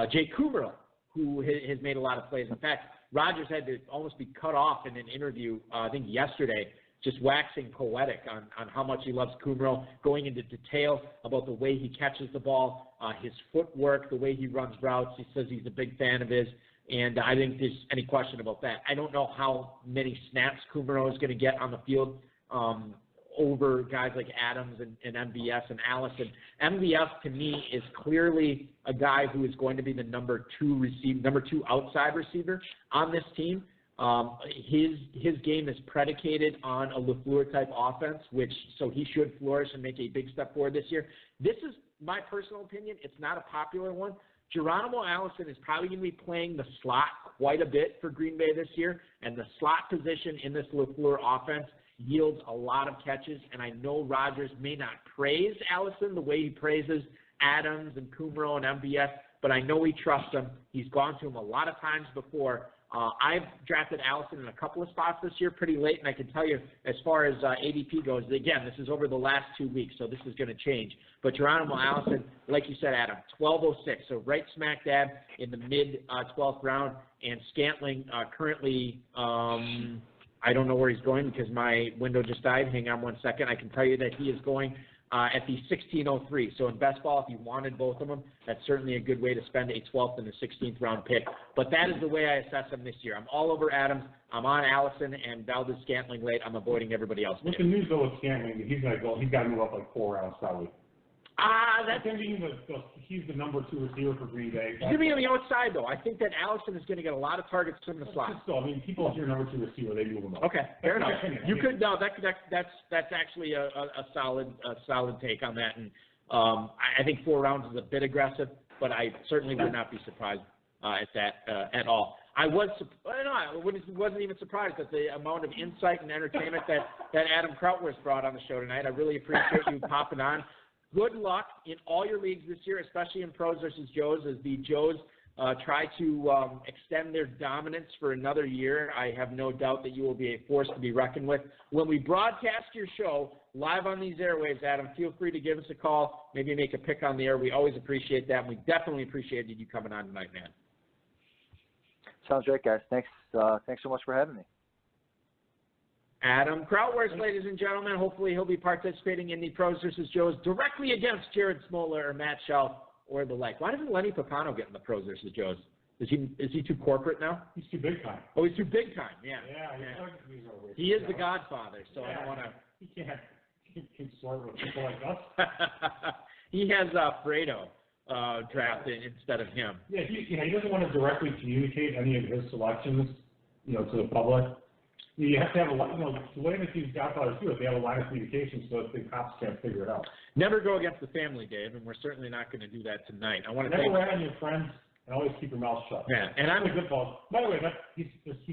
Jake Kumerow, who has made a lot of plays. In fact, Rodgers had to almost be cut off in an interview, I think yesterday, just waxing poetic on how much he loves Kumerow, going into detail about the way he catches the ball, his footwork, the way he runs routes. He says he's a big fan of his, and I think there's any question about that. I don't know how many snaps Kumerow is going to get on the field over guys like Adams and MVS and Allison. MVS, to me, is clearly a guy who is going to be the number 2 outside receiver on this team. His game is predicated on a LaFleur-type offense, so he should flourish and make a big step forward this year. This is my personal opinion. It's not a popular one. Geronimo Allison is probably going to be playing the slot quite a bit for Green Bay this year, and the slot position in this LaFleur offense yields a lot of catches, and I know Rodgers may not praise Allison the way he praises Adams and Kumerow and MVS, but I know he trusts him. He's gone to him a lot of times before. I've drafted Allison in a couple of spots this year pretty late, and I can tell you as far as ADP goes, again, this is over the last 2 weeks, so this is going to change. But Geronimo Allison, like you said, Adam, 1206, so right smack dab in the mid-12th round, and Scantling currently I don't know where he's going because my window just died. Hang on 1 second. I can tell you that he is going at the 1603. So in best ball, if you wanted both of them, that's certainly a good way to spend a 12th and a 16th round pick. But that is the way I assess him this year. I'm all over Adams. I'm on Allison and Valdez-Scantling late. I'm avoiding everybody else. With the news though with Scantling, he's got to move up like 4 rounds probably. That's he's the number 2 receiver for Green Bay. He's going to be on the outside, though. I think that Allison is going to get a lot of targets from the slot. Still, I mean, people hear number 2 receiver, they move him up. Okay, fair enough. That's actually a solid take on that, and I think 4 rounds is a bit aggressive, but I certainly would not be surprised at that at all. I wasn't even surprised at the amount of insight and entertainment that Adam Krautwurst brought on the show tonight. I really appreciate you popping on. Good luck in all your leagues this year, especially in Pros versus Joes, as the Joes try to extend their dominance for another year. I have no doubt that you will be a force to be reckoned with. When we broadcast your show live on these airwaves, Adam, feel free to give us a call, maybe make a pick on the air. We always appreciate that, and we definitely appreciated you coming on tonight, man. Sounds great, guys. Thanks so much for having me. Adam Krautwurst, ladies and gentlemen. Hopefully he'll be participating in the Pros vs. Joes directly against Jared Smoller or Matt Schell or the like. Why doesn't Lenny Papano get in the Pros vs. Joes? Is he too corporate now? He's too big time. Oh, he's too big time. Yeah. Yeah. He is the Godfather, so I don't want to. He can't consort with people like us. He has Fredo drafted instead of him. Yeah, he doesn't want to directly communicate any of his selections, to the public. You have to have the way that these Godfathers do it, they have a line of communication so that the cops can't figure it out. Never go against the family, Dave, and we're certainly not going to do that tonight. I want to never rat on your friends. And always keep your mouth shut. Yeah, and I'm a good boss. By the way, he's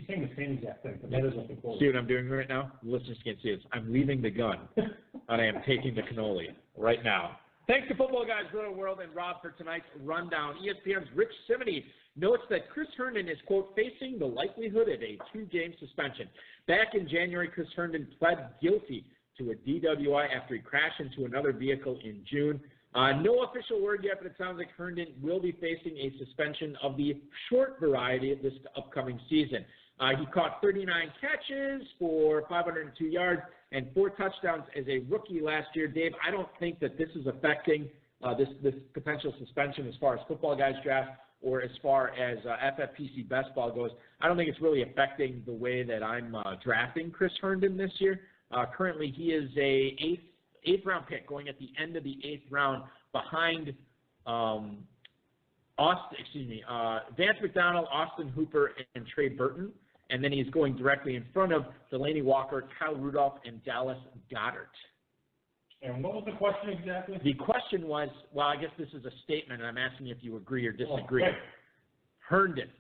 saying the same exact thing, but that is what the quote is. See what I'm doing right now? The listeners can't see this. I'm leaving the gun, and I am taking the cannoli right now. Thanks to Football Guys, Real World, and Rob for tonight's rundown. ESPN's Rich Simony notes that Chris Herndon is, quote, facing the likelihood of a 2-game suspension. Back in January, Chris Herndon pled guilty to a DWI after he crashed into another vehicle in June. No official word yet, but it sounds like Herndon will be facing a suspension of the short variety of this upcoming season. He caught 39 catches for 502 yards and 4 touchdowns as a rookie last year. Dave, I don't think that this is affecting this potential suspension as far as Football Guys draft or as far as FFPC best ball goes. I don't think it's really affecting the way that I'm drafting Chris Herndon this year. Currently, he is a eighth round pick going at the end of the 8th round behind Vance McDonald, Austin Hooper, and Trey Burton. And then he's going directly in front of Delaney Walker, Kyle Rudolph, and Dallas Goedert. And what was the question exactly? The question was, well, I guess this is a statement, and I'm asking if you agree or disagree. Okay. Herndon,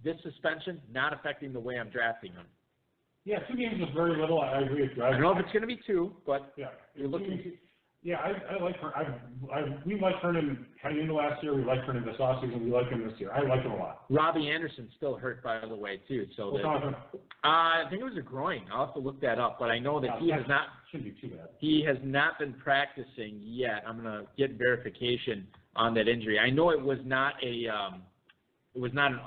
this suspension not affecting the way I'm drafting him. Yeah, 2 games is very little. I agree with you. I don't know if it's going to be 2, but yeah, you're looking. Yeah, I like her. We liked Herndon heading into last year. We liked Herndon this offseason. We like him this year. I like him a lot. Robbie Anderson's still hurt, by the way, too. So I think it was a groin. I'll have to look that up, but I know that he has not. Shouldn't be too bad. He has not been practicing yet. I'm going to get verification on that injury. I know it was not an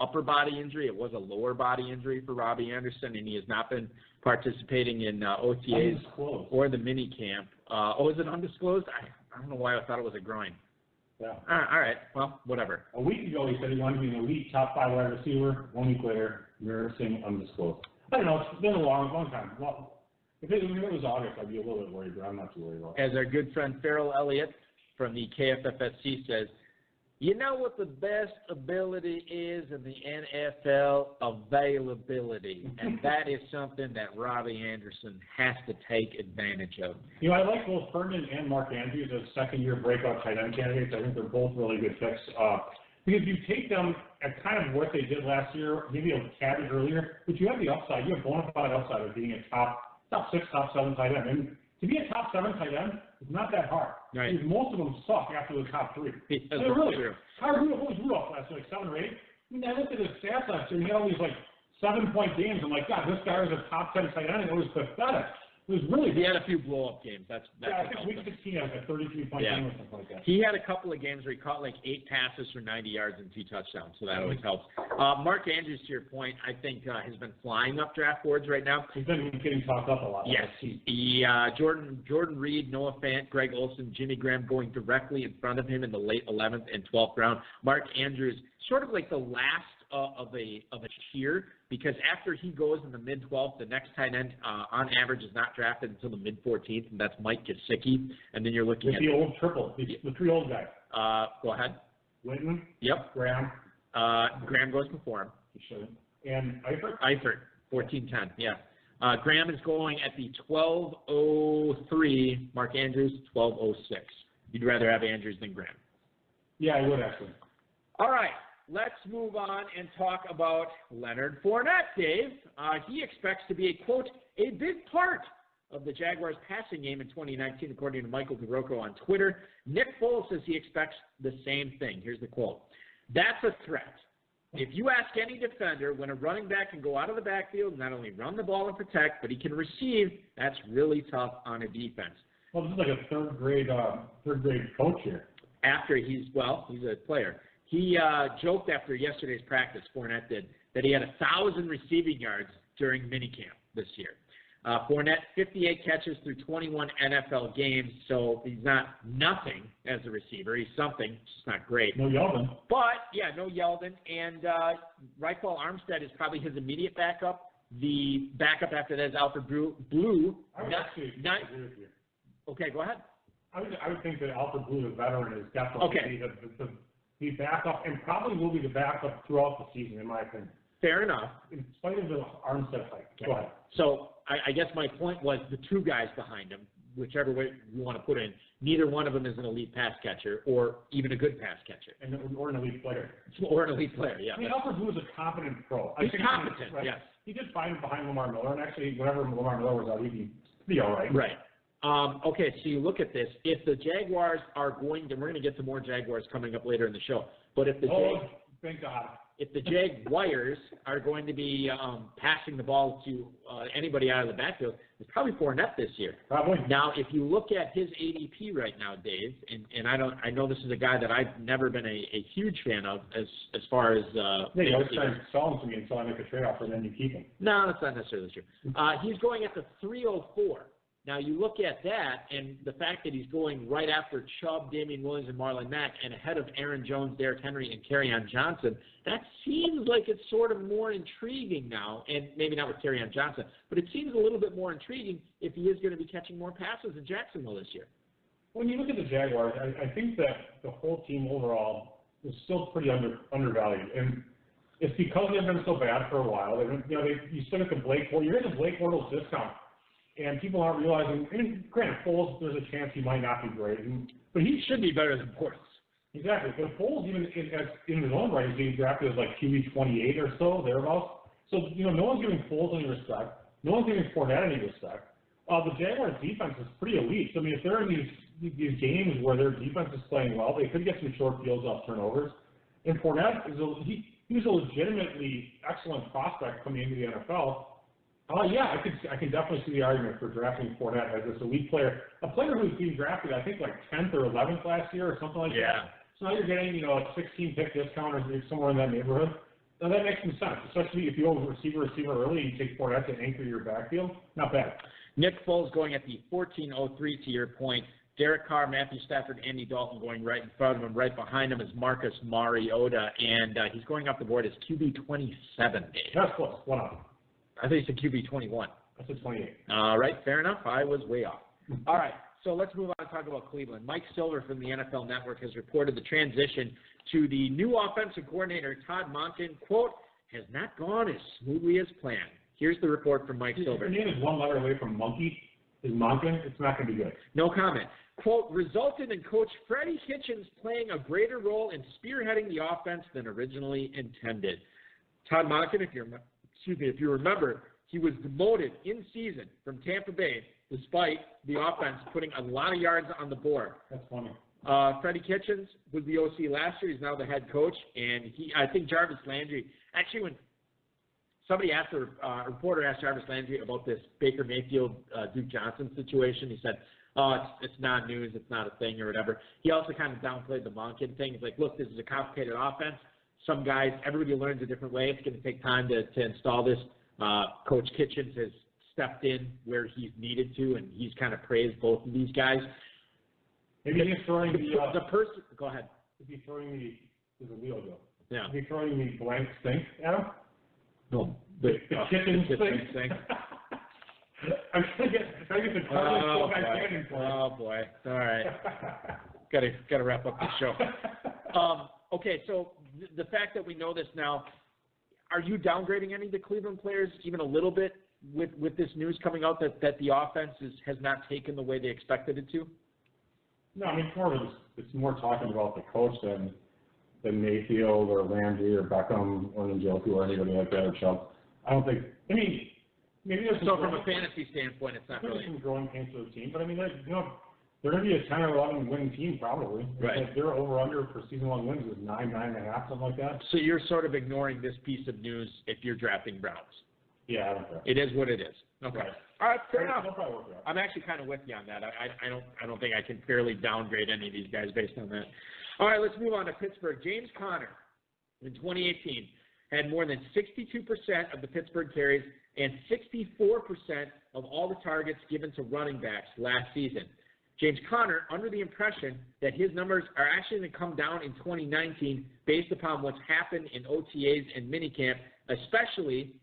upper body injury. It was a lower body injury for Robbie Anderson, and he has not been participating in OTAs or the mini camp. Is it undisclosed? I don't know why I thought it was a groin. Yeah. All right. Well, whatever. A week ago, he said he wanted to be an elite top 5 wide receiver. 1 week later, you're saying undisclosed. I don't know. It's been a long time. Well, if it was August, I'd be a little bit worried, but I'm not too worried about it. As our good friend Farrell Elliott from the KFFSC says, you know what the best ability is in the NFL? Availability. And that is something that Robbie Anderson has to take advantage of. I like both Herndon and Mark Andrews as second-year breakout tight end candidates. I think they're both really good picks. Because you take them at kind of what they did last year, maybe a tad bit earlier, but you have the upside. You have bona fide upside of being a top 6, top 7 tight end. And to be a top 7 tight end, it's not that hard. Right. Because most of them suck after the top 3. Yes, they're really true. How was Rudolph last year, like 7 or 8? I looked at his stats last year, and he had all these 7-point games. I'm like, God, this guy was a top 10 tight end, and it was pathetic. It was really. He had a few blow-up games. I think week 16 had a 33-point game or something like that. He had a couple of games where he caught 8 passes for 90 yards and 2 touchdowns, so that always helps. Mark Andrews, to your point, I think has been flying up draft boards right now. He's been getting talked up a lot. Yes. Jordan Reed, Noah Fant, Greg Olsen, Jimmy Graham going directly in front of him in the late 11th and 12th round. Mark Andrews, sort of like the last of a tier, because after he goes in the mid-12th, the next tight end on average is not drafted until the mid-14th, and that's Mike Gesicki. And then you're looking at the old triple, the 3 old guys. Go ahead. Winton. Yep. Graham. Graham goes before him. He should. And Eifert. 14-10. Yeah. Graham is going at the 12:03. Mark Andrews 12:06. You'd rather have Andrews than Graham. Yeah, I would actually. All right. Let's move on and talk about Leonard Fournette, Dave. He expects to be a, quote, a big part of the Jaguars' passing game in 2019, according to Michael DeRocco on Twitter. Nick Foles says he expects the same thing. Here's the quote. That's a threat. If you ask any defender, when a running back can go out of the backfield and not only run the ball and protect, but he can receive, that's really tough on a defense. Well, this is like a third grade coach here. After he's a player. He joked after yesterday's practice, Fournette did, that he had 1,000 receiving yards during minicamp this year. Fournette, 58 catches through 21 NFL games, so he's not nothing as a receiver. He's something, just not great. No Yeldon. But, yeah, no Yeldon. And Reichwald Armstead is probably his immediate backup. The backup after that is Alfred Blue. I would actually agree with you. Okay, go ahead. I would think that Alfred Blue, the veteran, is definitely the backup and probably will be the backup throughout the season, in my opinion. Fair enough. In spite of the Armstead fight. Go ahead. So I guess my point was the two guys behind him, whichever way you want to put it in, neither one of them is an elite pass catcher or even a good pass catcher. Or an elite player. Or an elite player, yeah. I mean, Alfred Blue is a competent pro. He's competent, right? Yes. He did fine behind Lamar Miller, and actually, whenever Lamar Miller was out, he'd be all right. Right. Okay, so you look at this. If the Jaguars are going to, we're going to get to more Jaguars coming up later in the show, but if the thank God. If the Jaguars are going to be passing the ball to anybody out of the backfield, it's probably Fournette this year. Probably. Now, if you look at his ADP right now, Dave, and I know this is a guy that I've never been a huge fan of as far as you always try to sell him to me until I make a trade offer, and then you keep him. No, that's not necessarily true. He's going at the 304. Now, you look at that, and the fact that he's going right after Chubb, Damian Williams, and Marlon Mack, and ahead of Aaron Jones, Derrick Henry, and Kerryon Johnson, that seems like it's sort of more intriguing now, and maybe not with Kerryon Johnson, but it seems a little bit more intriguing if he is going to be catching more passes in Jacksonville this year. When you look at the Jaguars, I think that the whole team overall is still pretty undervalued, and it's because they've been so bad for a while. You still get the Blake Bortles. You're getting the Blake Bortles discount. And people aren't realizing, and granted, Foles, there's a chance he might not be great, but he should be better than Bortles. Exactly. But Foles, even in his own right, is being drafted as like QB 28 or so, thereabouts. So, no one's giving Foles any respect. No one's giving Fournette any respect. The Jaguars' defense is pretty elite. So, I mean, if they're in these games where their defense is playing well, they could get some short fields off turnovers. And Fournette, he was a legitimately excellent prospect coming into the NFL. Yeah, I can definitely see the argument for drafting Fournette as this elite player, a player who's being drafted, I think, like 10th or 11th last year or something like that. So now you're getting, a 16-pick discount or somewhere in that neighborhood. Now that makes some sense, especially if you go receiver early and you take Fournette to anchor your backfield. Not bad. Nick Foles going at the 1403 to your point. Derek Carr, Matthew Stafford, Andy Dalton going right in front of him. Right behind him is Marcus Mariota, and he's going up the board as QB 27, Dave. That's close. One up. I think it's a QB 21. That's a 28. All right, fair enough. I was way off. All right, so let's move on and talk about Cleveland. Mike Silver from the NFL Network has reported the transition to the new offensive coordinator, Todd Monken, quote, has not gone as smoothly as planned. Here's the report from Mike Silver. Your name is one letter away from monkey. Is Monken? It's not going to be good. No comment. Quote, resulted in Coach Freddie Kitchens playing a greater role in spearheading the offense than originally intended. Todd Monken, if you remember, he was demoted in season from Tampa Bay despite the offense putting a lot of yards on the board. That's funny. Freddie Kitchens was the OC last year. He's now the head coach, and I think Jarvis Landry, actually when somebody asked, a reporter asked Jarvis Landry about this Baker Mayfield, Duke Johnson situation, he said, it's not news, it's not a thing or whatever. He also kind of downplayed the Monken thing. He's like, look, this is a complicated offense. Some guys, everybody learns a different way. It's going to take time to install this. Coach Kitchens has stepped in where he's needed to, and he's kind of praised both of these guys. Maybe he's throwing the person. Go ahead. Is he throwing there's a wheel go. Yeah. Is he throwing the blank stink at him? No. The Kitchens stink. I'm trying to get the card. Oh boy. All right. Got to wrap up the show. Okay, so the fact that we know this now, are you downgrading any of the Cleveland players even a little bit with this news coming out that the offense has not taken the way they expected it to? No, I mean, it's more talking about the coach than Mayfield or Landry or Beckham or Njoku or anybody like that or Chubb. I don't think. I mean, maybe there's so from a fantasy standpoint, it's not really some growing pains for the team. But I mean, they're going to be a 10 or 11 winning team probably. Right. Like their over/under for season-long wins is 9.5, something like that. So you're sort of ignoring this piece of news if you're drafting Browns. Yeah, I don't care. It is what it is. Okay. Right. All right, fair enough. No, I'm actually kind of with you on that. I don't think I can fairly downgrade any of these guys based on that. All right, let's move on to Pittsburgh. James Conner in 2018 had more than 62% of the Pittsburgh carries and 64% of all the targets given to running backs last season. James Conner, under the impression that his numbers are actually going to come down in 2019 based upon what's happened in OTAs and minicamp, especially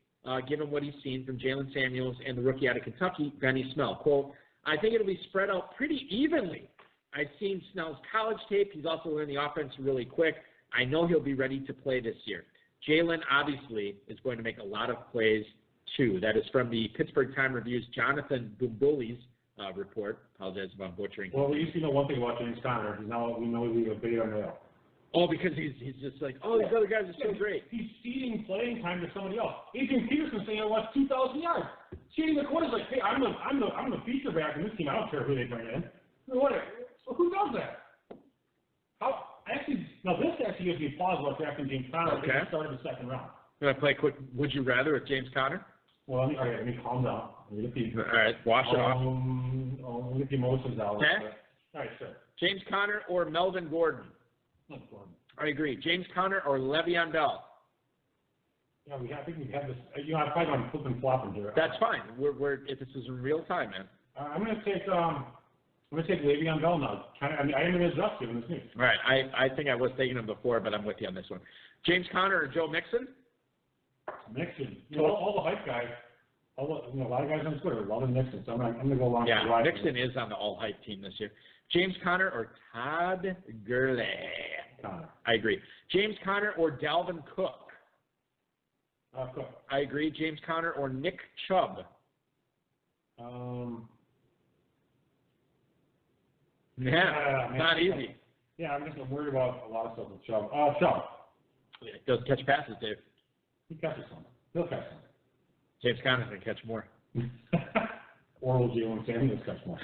given what he's seen from Jalen Samuels and the rookie out of Kentucky, Benny Snell. Quote, I think it'll be spread out pretty evenly. I've seen Snell's college tape. He's also learned the offense really quick. I know he'll be ready to play this year. Jalen, obviously, is going to make a lot of plays, too. That is from the Pittsburgh Time-Review's Jonathan Bumbuli's report. Apologize if I'm butchering. Well, we used to know one thing about James Conner. Now we know we leave a beta male. Oh, because he's just like, oh, these other guys are so great. He's ceding playing time to somebody else. Adrian Peterson saying I want 2,000 yards. Ceding the quarter's like, hey, I'm the feature back in this team. I don't care who they bring in. What? So who does that? This actually gives me pause about drafting James Conner. Okay. At the start of the second round. You want to play a quick Would You Rather with James Conner? Well, let me calm down. All right, wash it off. Let me get the emotions out. Okay. All right, sure. James Conner or Melvin Gordon? Gordon. I agree. James Conner or Le'Veon Bell? Yeah, I think we have this. I'm probably going to flip and flop here. That's fine. We're if this is in real time, man. I'm going to take Le'Veon Bell now. I am going to adjust given this news. All right. I think I was taking him before, but I'm with you on this one. James Conner or Joe Mixon? Mixon. All the hype guys. A lot of guys on Twitter love Mixon, so I'm going to go along with the ride. Mixon is on the all-hype team this year. James Conner or Todd Gurley? Conner. I agree. James Conner or Dalvin Cook? Cook. I agree. James Conner or Nick Chubb? Not easy. Yeah, I'm just worried about a lot of stuff with Chubb. Chubb. Yeah, he doesn't catch passes, Dave. He catches some. He'll catch some. James Conner's going to catch more. Or will Jalen Samuels catch more?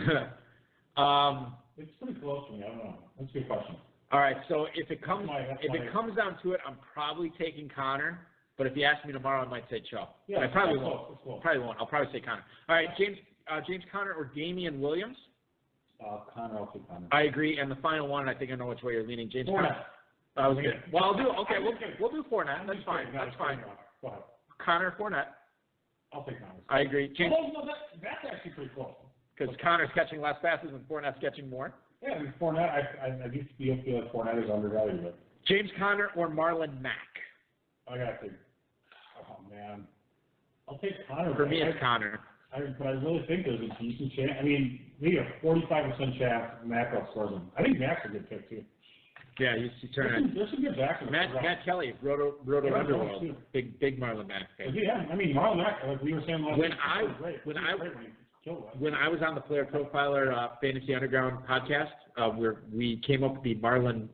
It's pretty close to me. I don't know. That's a good question. All right, so if it comes down to it, I'm probably taking Conner. But if you ask me tomorrow, I might say Chubb. Yeah, I probably won't. Probably won't. I'll probably say Conner. All right, James Conner or Damian Williams? Conner, I'll take Conner. I agree. And the final one, I think I know which way you're leaning. James Conner. That was good. Well, I'll do. Okay, we'll do Fournette. That's fine. That's fine. Go ahead. Connor Fournette. I'll take Conner. I agree. That's actually pretty close. Because Connor's catching less passes and Fournette's catching more. Yeah, I mean, Fournette, I do feel like Fournette is undervalued. But James Conner or Marlon Mack? I got to think. Oh, man. I'll take Conner. For me, it's Conner. But I really think there's a decent chance. I mean, maybe a 45% chance Mack outscores him. I think Mack's a good pick, too. Yeah, he's turning. There's some good backs. Matt Kelly, Roto Underworld, big Marlon Mack fan. Yeah, I mean Marlon Mack, like we were saying last week, when I was on the Player Profiler Fantasy Underground podcast, where we came up with the Marlon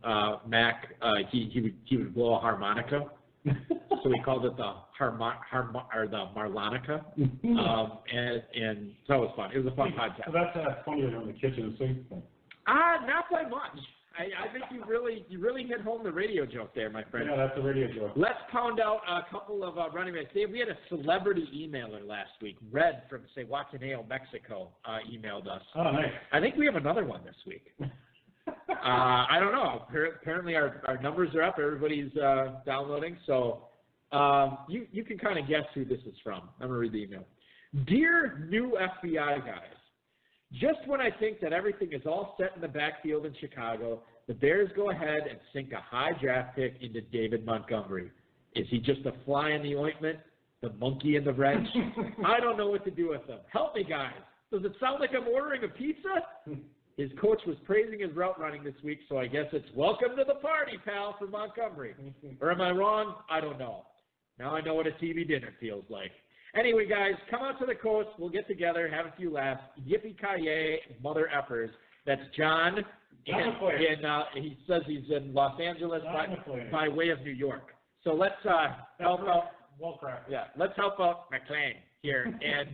Mack, he would blow a harmonica, so we called it the Marlonica, and so it was fun. It was a fun podcast. So that's funnier than the kitchen sink thing. Not by much. I think you really hit home the radio joke there, my friend. Yeah, that's a radio joke. Let's pound out a couple of running backs. Dave, we had a celebrity emailer last week. Red from Huachineo, Mexico, emailed us. Oh, nice. I think we have another one this week. I don't know. Apparently our numbers are up. Everybody's downloading. So you can kind of guess who this is from. I'm going to read the email. Dear new FBI guys, just when I think that everything is all set in the backfield in Chicago, the Bears go ahead and sink a high draft pick into David Montgomery. Is he just a fly in the ointment, the monkey in the wrench? I don't know what to do with him. Help me, guys. Does it sound like I'm ordering a pizza? His coach was praising his route running this week, so I guess it's welcome to the party, pal, for Montgomery. Or am I wrong? I don't know. Now I know what a TV dinner feels like. Anyway, guys, come out to the coast. We'll get together, have a few laughs. Yippee-ki-yay, mother effers. That's John. He says he's in Los Angeles by way of New York. So let's help out. Yeah, let's help out McLean here and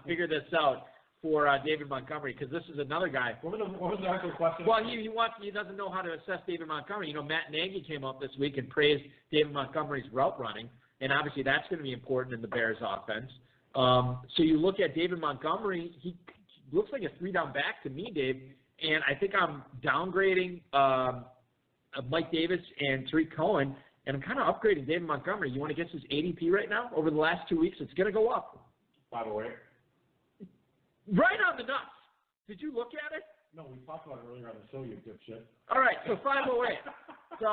figure this out for David Montgomery, because this is another guy. What was the actual question? Well, he doesn't know how to assess David Montgomery. You know, Matt Nagy came up this week and praised David Montgomery's route running. And obviously that's going to be important in the Bears offense. So you look at David Montgomery, he looks like a three-down back to me, Dave. And I think I'm downgrading Mike Davis and Tariq Cohen, and I'm kind of upgrading David Montgomery. You want to guess his ADP right now? Over the last 2 weeks, it's going to go up. 508. Right on the nuts. Did you look at it? No, we talked about it earlier on the show, you dipshit. All right, so 508. So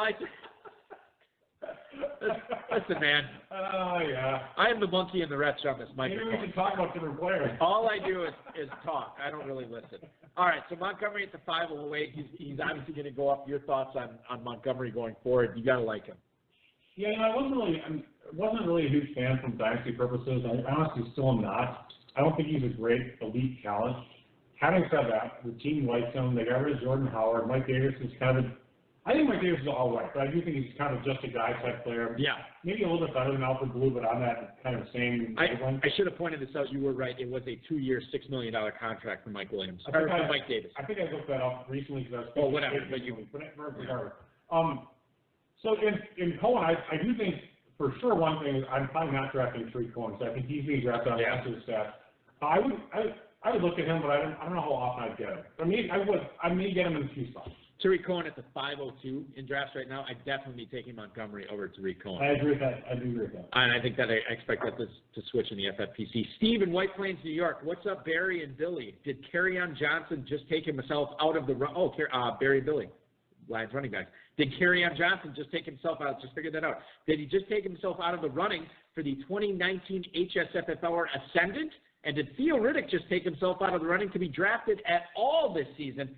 listen, man. Oh, yeah. I am the monkey in the wretch on this microphone. Maybe we can talk about different players. All I do is talk. I don't really listen. All right, so Montgomery at the 508. He's obviously going to go up. Your thoughts on Montgomery going forward? You got to like him. Yeah, I wasn't really a huge fan from dynasty purposes. I honestly still am not. I don't think he's a great elite talent. Having said that, the team likes him. They got rid of Jordan Howard. Mike Davis is kind of, I think Mike Davis is all right, but I do think he's kind of just a guy type player. Yeah. Maybe a little bit better than Alfred Blue, but on that kind of same wavelength. I should have pointed this out. You were right. It was a 2-year, $6 million contract for Mike Williams. For Mike Davis. I think I looked that up recently because I was. Oh, whatever. But you. So in Cohen, I do think for sure one thing is I'm probably not drafting Tariq Cohen, so I think he's being drafted on the rest of the staff. I would look at him, but I don't know how often I'd get him. I may get him in a few spots. Tariq Cohen at the 502 in drafts right now. I'd definitely be taking Montgomery over Tariq Cohen. I agree with that. I do agree with that. And I think that I expect that to switch in the FFPC. Steve in White Plains, New York. What's up, Barry and Billy? Did Kerryon Johnson just take himself out of the run? Oh, Barry and Billy, Lions running backs. Did Kerryon Johnson just take himself out? Just figured that out. Did he just take himself out of the running for the 2019 HSFF Ascendant? And did Theo Riddick just take himself out of the running to be drafted at all this season?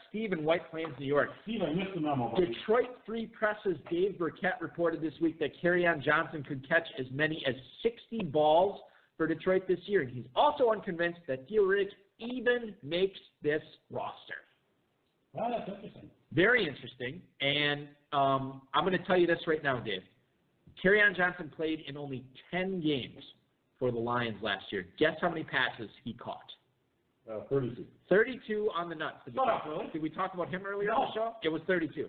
Steve in White Plains, New York. Steve, I missed the memo. Detroit Free Press's Dave Burkett reported this week that Kerryon Johnson could catch as many as 60 balls for Detroit this year. And he's also unconvinced that Theo Riddick even makes this roster. Wow, that's interesting. Very interesting. And I'm going to tell you this right now, Dave. Kerryon Johnson played in only 10 games for the Lions last year. Guess how many passes he caught? 32. 32 on the nuts. Really? Did we talk about him earlier on the show? It was 32.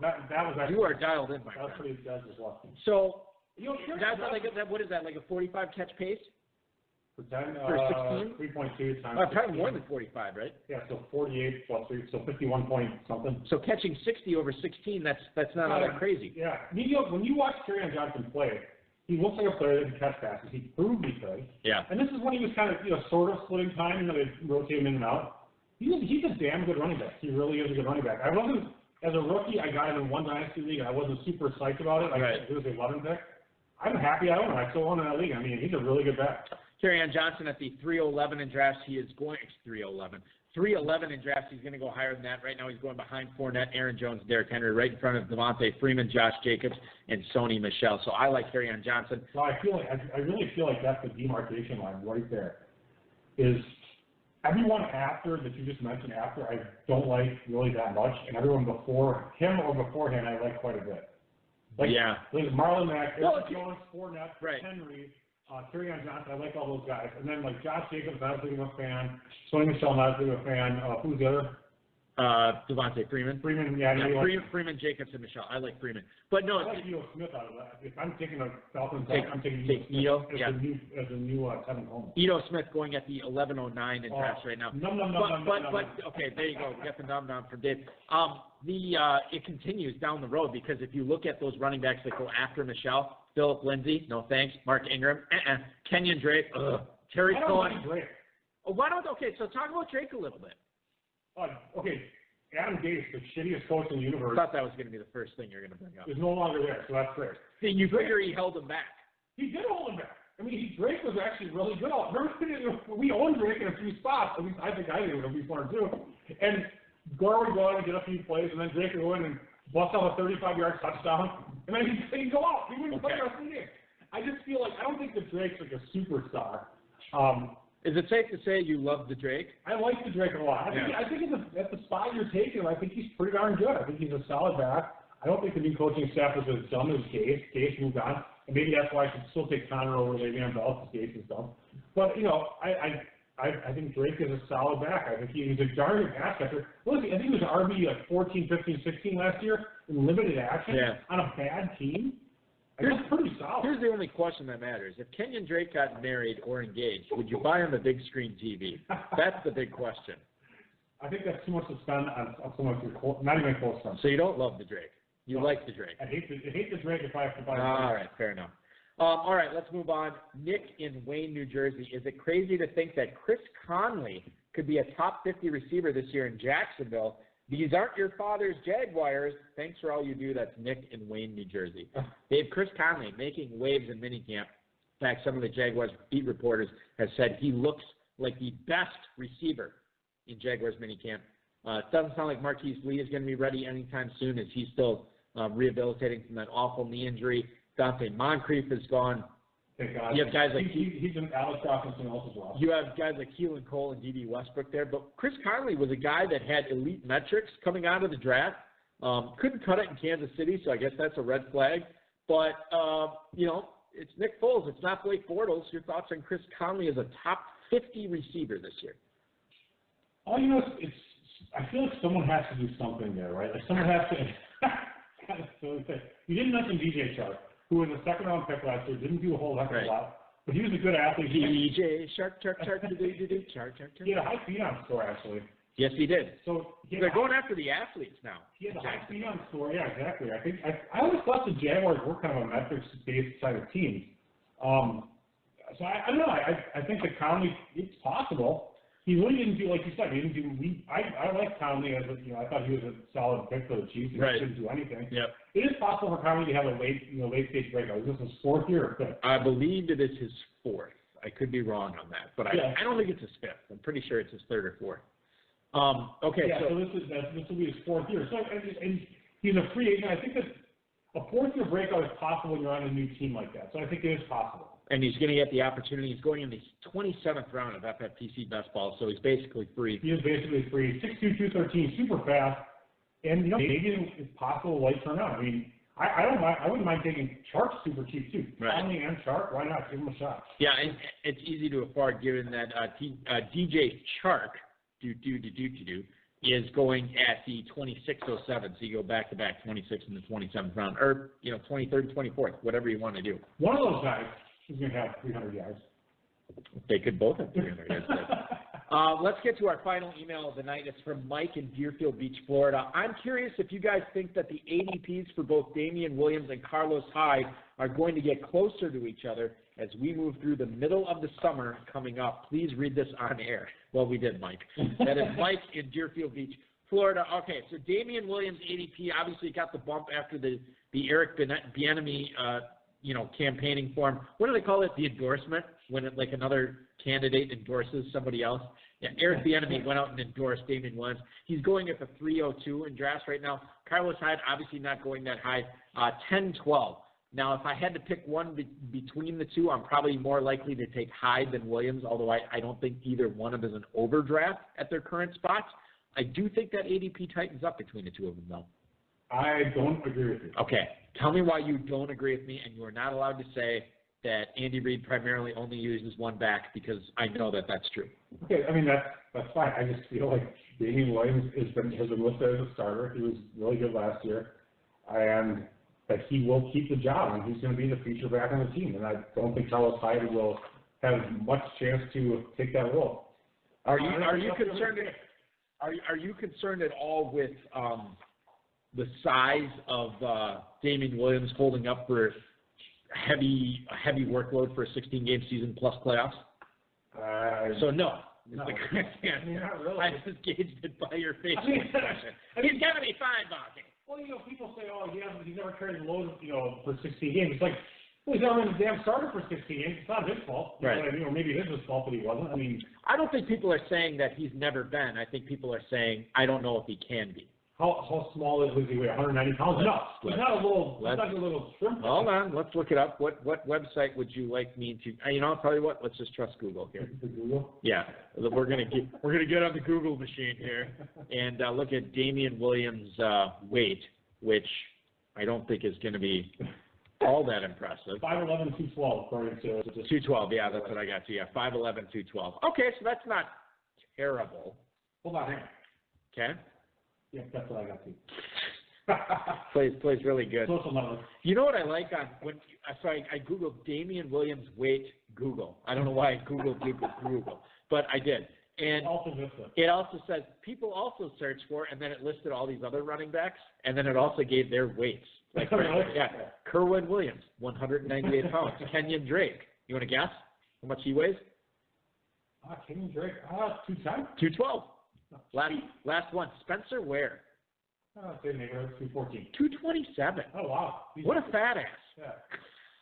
that was actually, you are dialed in, my friend. That's just lucky. So, that's what is that, like a 45 catch pace? For 10, for 16? 3.2 times. Probably more than 45, right? Yeah, so 48 plus 3, so 51 point something. So catching 60 over 16, that's not all that crazy. Yeah. When you watch Kerryon Johnson play, he looks like a player that can catch passes. He proved he could. Yeah. And this is when he was kind of, sort of splitting time, they rotate him in and out. He's a damn good running back. He really is a good running back. As a rookie, I got him in one dynasty league, and I wasn't super psyched about it. It was a 11 pick. I'm happy I own him. I still own him in that league. I mean, he's a really good back. Kerryon Johnson at the 311 in drafts. He is going 311 in drafts. He's going to go higher than that. Right now, he's going behind Fournette, Aaron Jones, Derrick Henry, right in front of Devontae Freeman, Josh Jacobs, and Sony Michel. So I like Kerryon Johnson. Well, I really feel like that's the demarcation line right there. Is everyone after that you just mentioned after I don't like really that much, and everyone before him or beforehand I like quite a bit. Like Marlon Mack, Aaron Jones, Fournette, Henry. Kerryon Johnson, I like all those guys. And then, Josh Jacobs, not as big of a fan. Sony Michel, not as big of a fan. Who's the other? Devontae Freeman. Freeman, Freeman, Jacobs, and Michel. I like Freeman. But no, I like Ito Smith out of that. If I'm taking a Falcons, I'm taking Ito as a new Tevin Coleman. Ito Smith going at the 1109 in drafts right now. But okay, there you go. We got the num from Dave. It continues down the road because if you look at those running backs that go after Michel, Philip Lindsay, no thanks. Mark Ingram, Kenyon Drake, Terry Cohen. So talk about Drake a little bit. Okay, Adam Gase, the shittiest coach in the universe. I thought that was going to be the first thing you're going to bring up. Is no longer there, so that's great. You figure he held him back. He did hold him back. I mean, Drake was actually really good. We owned Drake in a few spots. At least I think I did at least 1 or 2. And Gore would go out and get a few plays, and then Drake would go in and bust out a 35-yard touchdown, and then he'd go out. He wouldn't play the rest of the game. I just feel like I don't think that Drake's like a superstar. Is it safe to say you love the Drake? I like the Drake a lot. I think at the spot you're taking him, I think he's pretty darn good. I think he's a solid back. I don't think the new coaching staff is as dumb as Gase. Gase moved on, and maybe that's why I should still take Connor over Le'Veon Bell because Gase is dumb. But I think Drake is a solid back. I think he's a darn good pass catcher. Look, I think he was RB 14, 15, 16 last year in limited action on a bad team. That's pretty solid. Here's the only question that matters. If Kenyon Drake got married or engaged, would you buy him a big screen TV? That's the big question. I think that's too much to spend on someone not even close friends. So you don't love the Drake. You like the Drake. I hate the Drake if I have to buy him. All right, fair enough. All right, let's move on. Nick in Wayne, New Jersey. Is it crazy to think that Chris Conley could be a top 50 receiver this year in Jacksonville? These aren't your father's Jaguars. Thanks for all you do. That's Nick in Wayne, New Jersey. Dave, Chris Conley making waves in minicamp. In fact, some of the Jaguars beat reporters have said he looks like the best receiver in Jaguars minicamp. It doesn't sound like Marquise Lee is going to be ready anytime soon as he's still rehabilitating from that awful knee injury. Dante Moncrief is gone. Thank God. You have guys like he's an Alex Robinson else as well. You have guys like Keelan Cole and D.D. Westbrook there, but Chris Conley was a guy that had elite metrics coming out of the draft. Couldn't cut it in Kansas City, so I guess that's a red flag. But it's Nick Foles. It's not Blake Bortles. Your thoughts on Chris Conley as a top 50 receiver this year? Oh, I feel like someone has to do something there, right? Like someone has to. You didn't mention DJ Shark, who was a second-round pick last year, didn't do a whole heck of a lot, but he was a good athlete. DJ Shark, Shark, Shark. He had a high phenom score, actually. Yes, he did. So they're going after the athletes now. He had a high phenom score, yeah, exactly. I always thought the Jaguars were kind of a metrics-based side of teams. So I don't know. I think that Conley, it's possible. He really didn't do, like you said, he didn't do. I like Conley as I thought he was a solid pick for the Chiefs. He didn't do anything. Yep. It is possible for Conley to have a late stage breakout. Is this his fourth year or fifth? I believe it is his fourth. I could be wrong on that, but I don't think it's his fifth. I'm pretty sure it's his third or fourth. Okay. Yeah. So this will be his fourth year. So and he's a free agent. I think that a fourth year breakout is possible when you're on a new team like that. So I think it is possible. And he's going to get the opportunity. He's going in the 27th round of FFPC best ball, so he's basically free. He is basically free. 6'2", 213, super fast. And, maybe it's possible late turnout. I mean, I don't mind. I wouldn't mind taking Chark super cheap, too. Right. Conley and Chark, why not? Give him a shot. Yeah, and it's easy to afford given that DJ Chark, is going at the 26:07, so you go back-to-back 26th and the 27th round, or, 23rd and 24th, whatever you want to do. One of those guys is going to have 300 yards. They could both have 300 yards. Let's get to our final email of the night. It's from Mike in Deerfield Beach, Florida. I'm curious if you guys think that the ADPs for both Damian Williams and Carlos Hyde are going to get closer to each other as we move through the middle of the summer coming up. Please read this on air. Well, we did, Mike. That is Mike in Deerfield Beach, Florida. Okay, so Damian Williams ADP obviously got the bump after the Eric Bieniemy campaigning for him. What do they call it? The endorsement, when like another candidate endorses somebody else. Yeah, Eric Bieniemy went out and endorsed Damian Williams. He's going at the 302 in drafts right now. Carlos Hyde obviously not going that high. 10-12. Now, if I had to pick one between the two, I'm probably more likely to take Hyde than Williams, although I don't think either one of them is an overdraft at their current spots. I do think that ADP tightens up between the two of them, though. I don't agree with you. Okay. Tell me why you don't agree with me, and you are not allowed to say that Andy Reid primarily only uses one back, because I know that that's true. Okay, I mean, that's fine. I just feel like Damian Williams has been listed as a starter. He was really good last year, and that he will keep the job, and he's going to be the feature back on the team. And I don't think Carlos Hyde will have much chance to take that role. Are you concerned? Are you concerned at all with the size of Damian Williams holding up for a heavy workload for a 16-game season plus playoffs? So no. No. Not really. I just gauged it by your facial expression. He's going to be fine, Bobby. Well, people say, he's never carried the load, for 16 games. It's like, well, he's never been a damn starter for 16 games. It's not his fault. Right. Or maybe it is his fault, but he wasn't. I mean, I don't think people are saying that he's never been. I think people are saying, I don't know if he can be. How small is he? 190 pounds? No, he's not a little shrimp. Hold on, let's look it up. What website would you like me to? I'll tell you what. Let's just trust Google here. Google? Yeah, we're gonna get on the Google machine here and look at Damian Williams' weight, which I don't think is going to be all that impressive. 5'11", 212, according to 212. Yeah, that's what I got to. Yeah, 5'11", 212. Okay, so that's not terrible. Hold on, hang on. Okay. Yeah, that's what I got to. Plays really good. Social network. You know what I like I googled Damian Williams weight Google. I don't know why I googled Google, but I did. And Also Vista. it also says people also search for, and then it listed all these other running backs, and then it also gave their weights. Like, yeah, Kerwin Williams, 198 pounds. Kenyon Drake, you want to guess how much he weighs? Kenyon Drake, 210? 212. Last one, Spencer Ware. Same neighborhood, 214. 227. Oh, wow. What a fat ass. Yeah.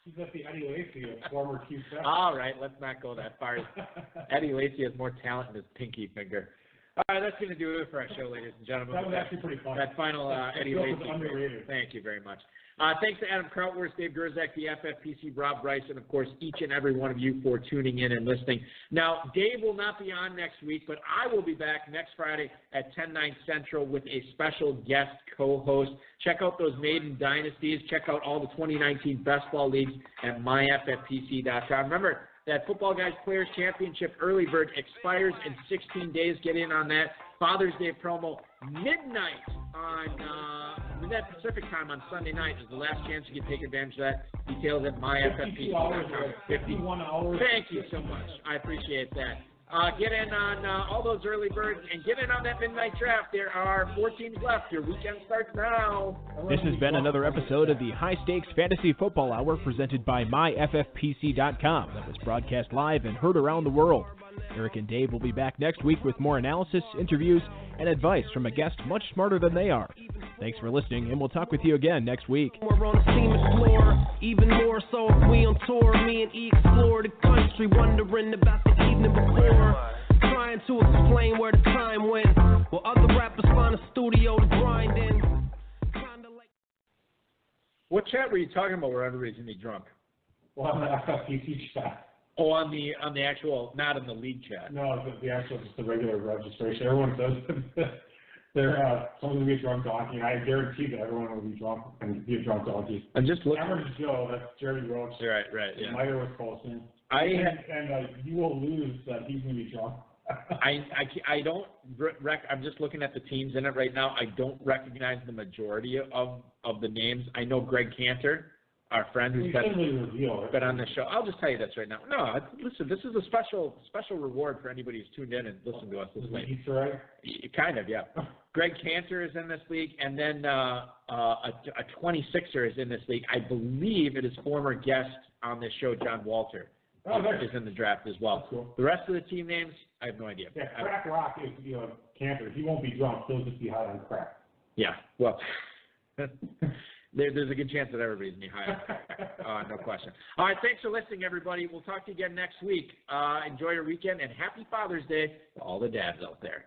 He's at the Eddie Lacy, a former Q7. All right, let's not go that far. Eddie Lacy has more talent in his pinky finger. All right, that's going to do it for our show, ladies and gentlemen. That was actually pretty fun. That final Eddie Lacy. Underrated. Thank you very much. Thanks to Adam Krautwurst, Dave Gerzak, the FFPC, Rob Bryce, and, of course, each and every one of you for tuning in and listening. Now, Dave will not be on next week, but I will be back next Friday at 10/9 Central with a special guest co-host. Check out those maiden dynasties. Check out all the 2019 best ball leagues at myffpc.com. Remember, that Football Guys Players Championship early bird expires in 16 days. Get in on that. Father's Day promo, midnight on midnight Pacific time on Sunday night is the last chance you can take advantage of that. Details at myffpc.com. 51 hours. Thank you so much. I appreciate that. Get in on all those early birds and get in on that midnight draft. There are 4 teams left. Your weekend starts now. This has been another episode of the High Stakes Fantasy Football Hour presented by myffpc.com that was broadcast live and heard around the world. Eric and Dave will be back next week with more analysis, interviews, and advice from a guest much smarter than they are. Thanks for listening, and we'll talk with you again next week. We're on the cement floor, even more so if we on tour. Me and E explore the country, wondering about the evening before. Trying to explain where the time went, while other rappers find a studio to grind in. Kinda like... What chat were you talking about where everybody's going to be drunk? Well, on the FFPC chat. Oh, on the actual, not in the league chat. No, the actual, just the regular registration. Everyone says they're someone's going to be a drunk donkey, and I guarantee that everyone will be drunk and be a drunk donkey. I'm just looking. Average Joe, that's Jerry Roach. Right, yeah. Meyer was Colson. And you will lose that he's going to be drunk. I don't I'm just looking at the teams in it right now. I don't recognize the majority of the names. I know Greg Cantor, our friend who's been on the show. I'll just tell you this right now. No, listen, this is a special reward for anybody who's tuned in and listened to us this late. Kind of, yeah. Greg Cantor is in this league, and then a 26er is in this league. I believe it is former guest on this show, John Walter, is in the draft as well. Cool. The rest of the team names, I have no idea. Yeah, Crack Rock is Cantor. He won't be drunk. He'll just be high on crack. Yeah, well, there's a good chance that everybody's going to be high on crack. No question. All right, thanks for listening, everybody. We'll talk to you again next week. Enjoy your weekend, and happy Father's Day to all the dads out there.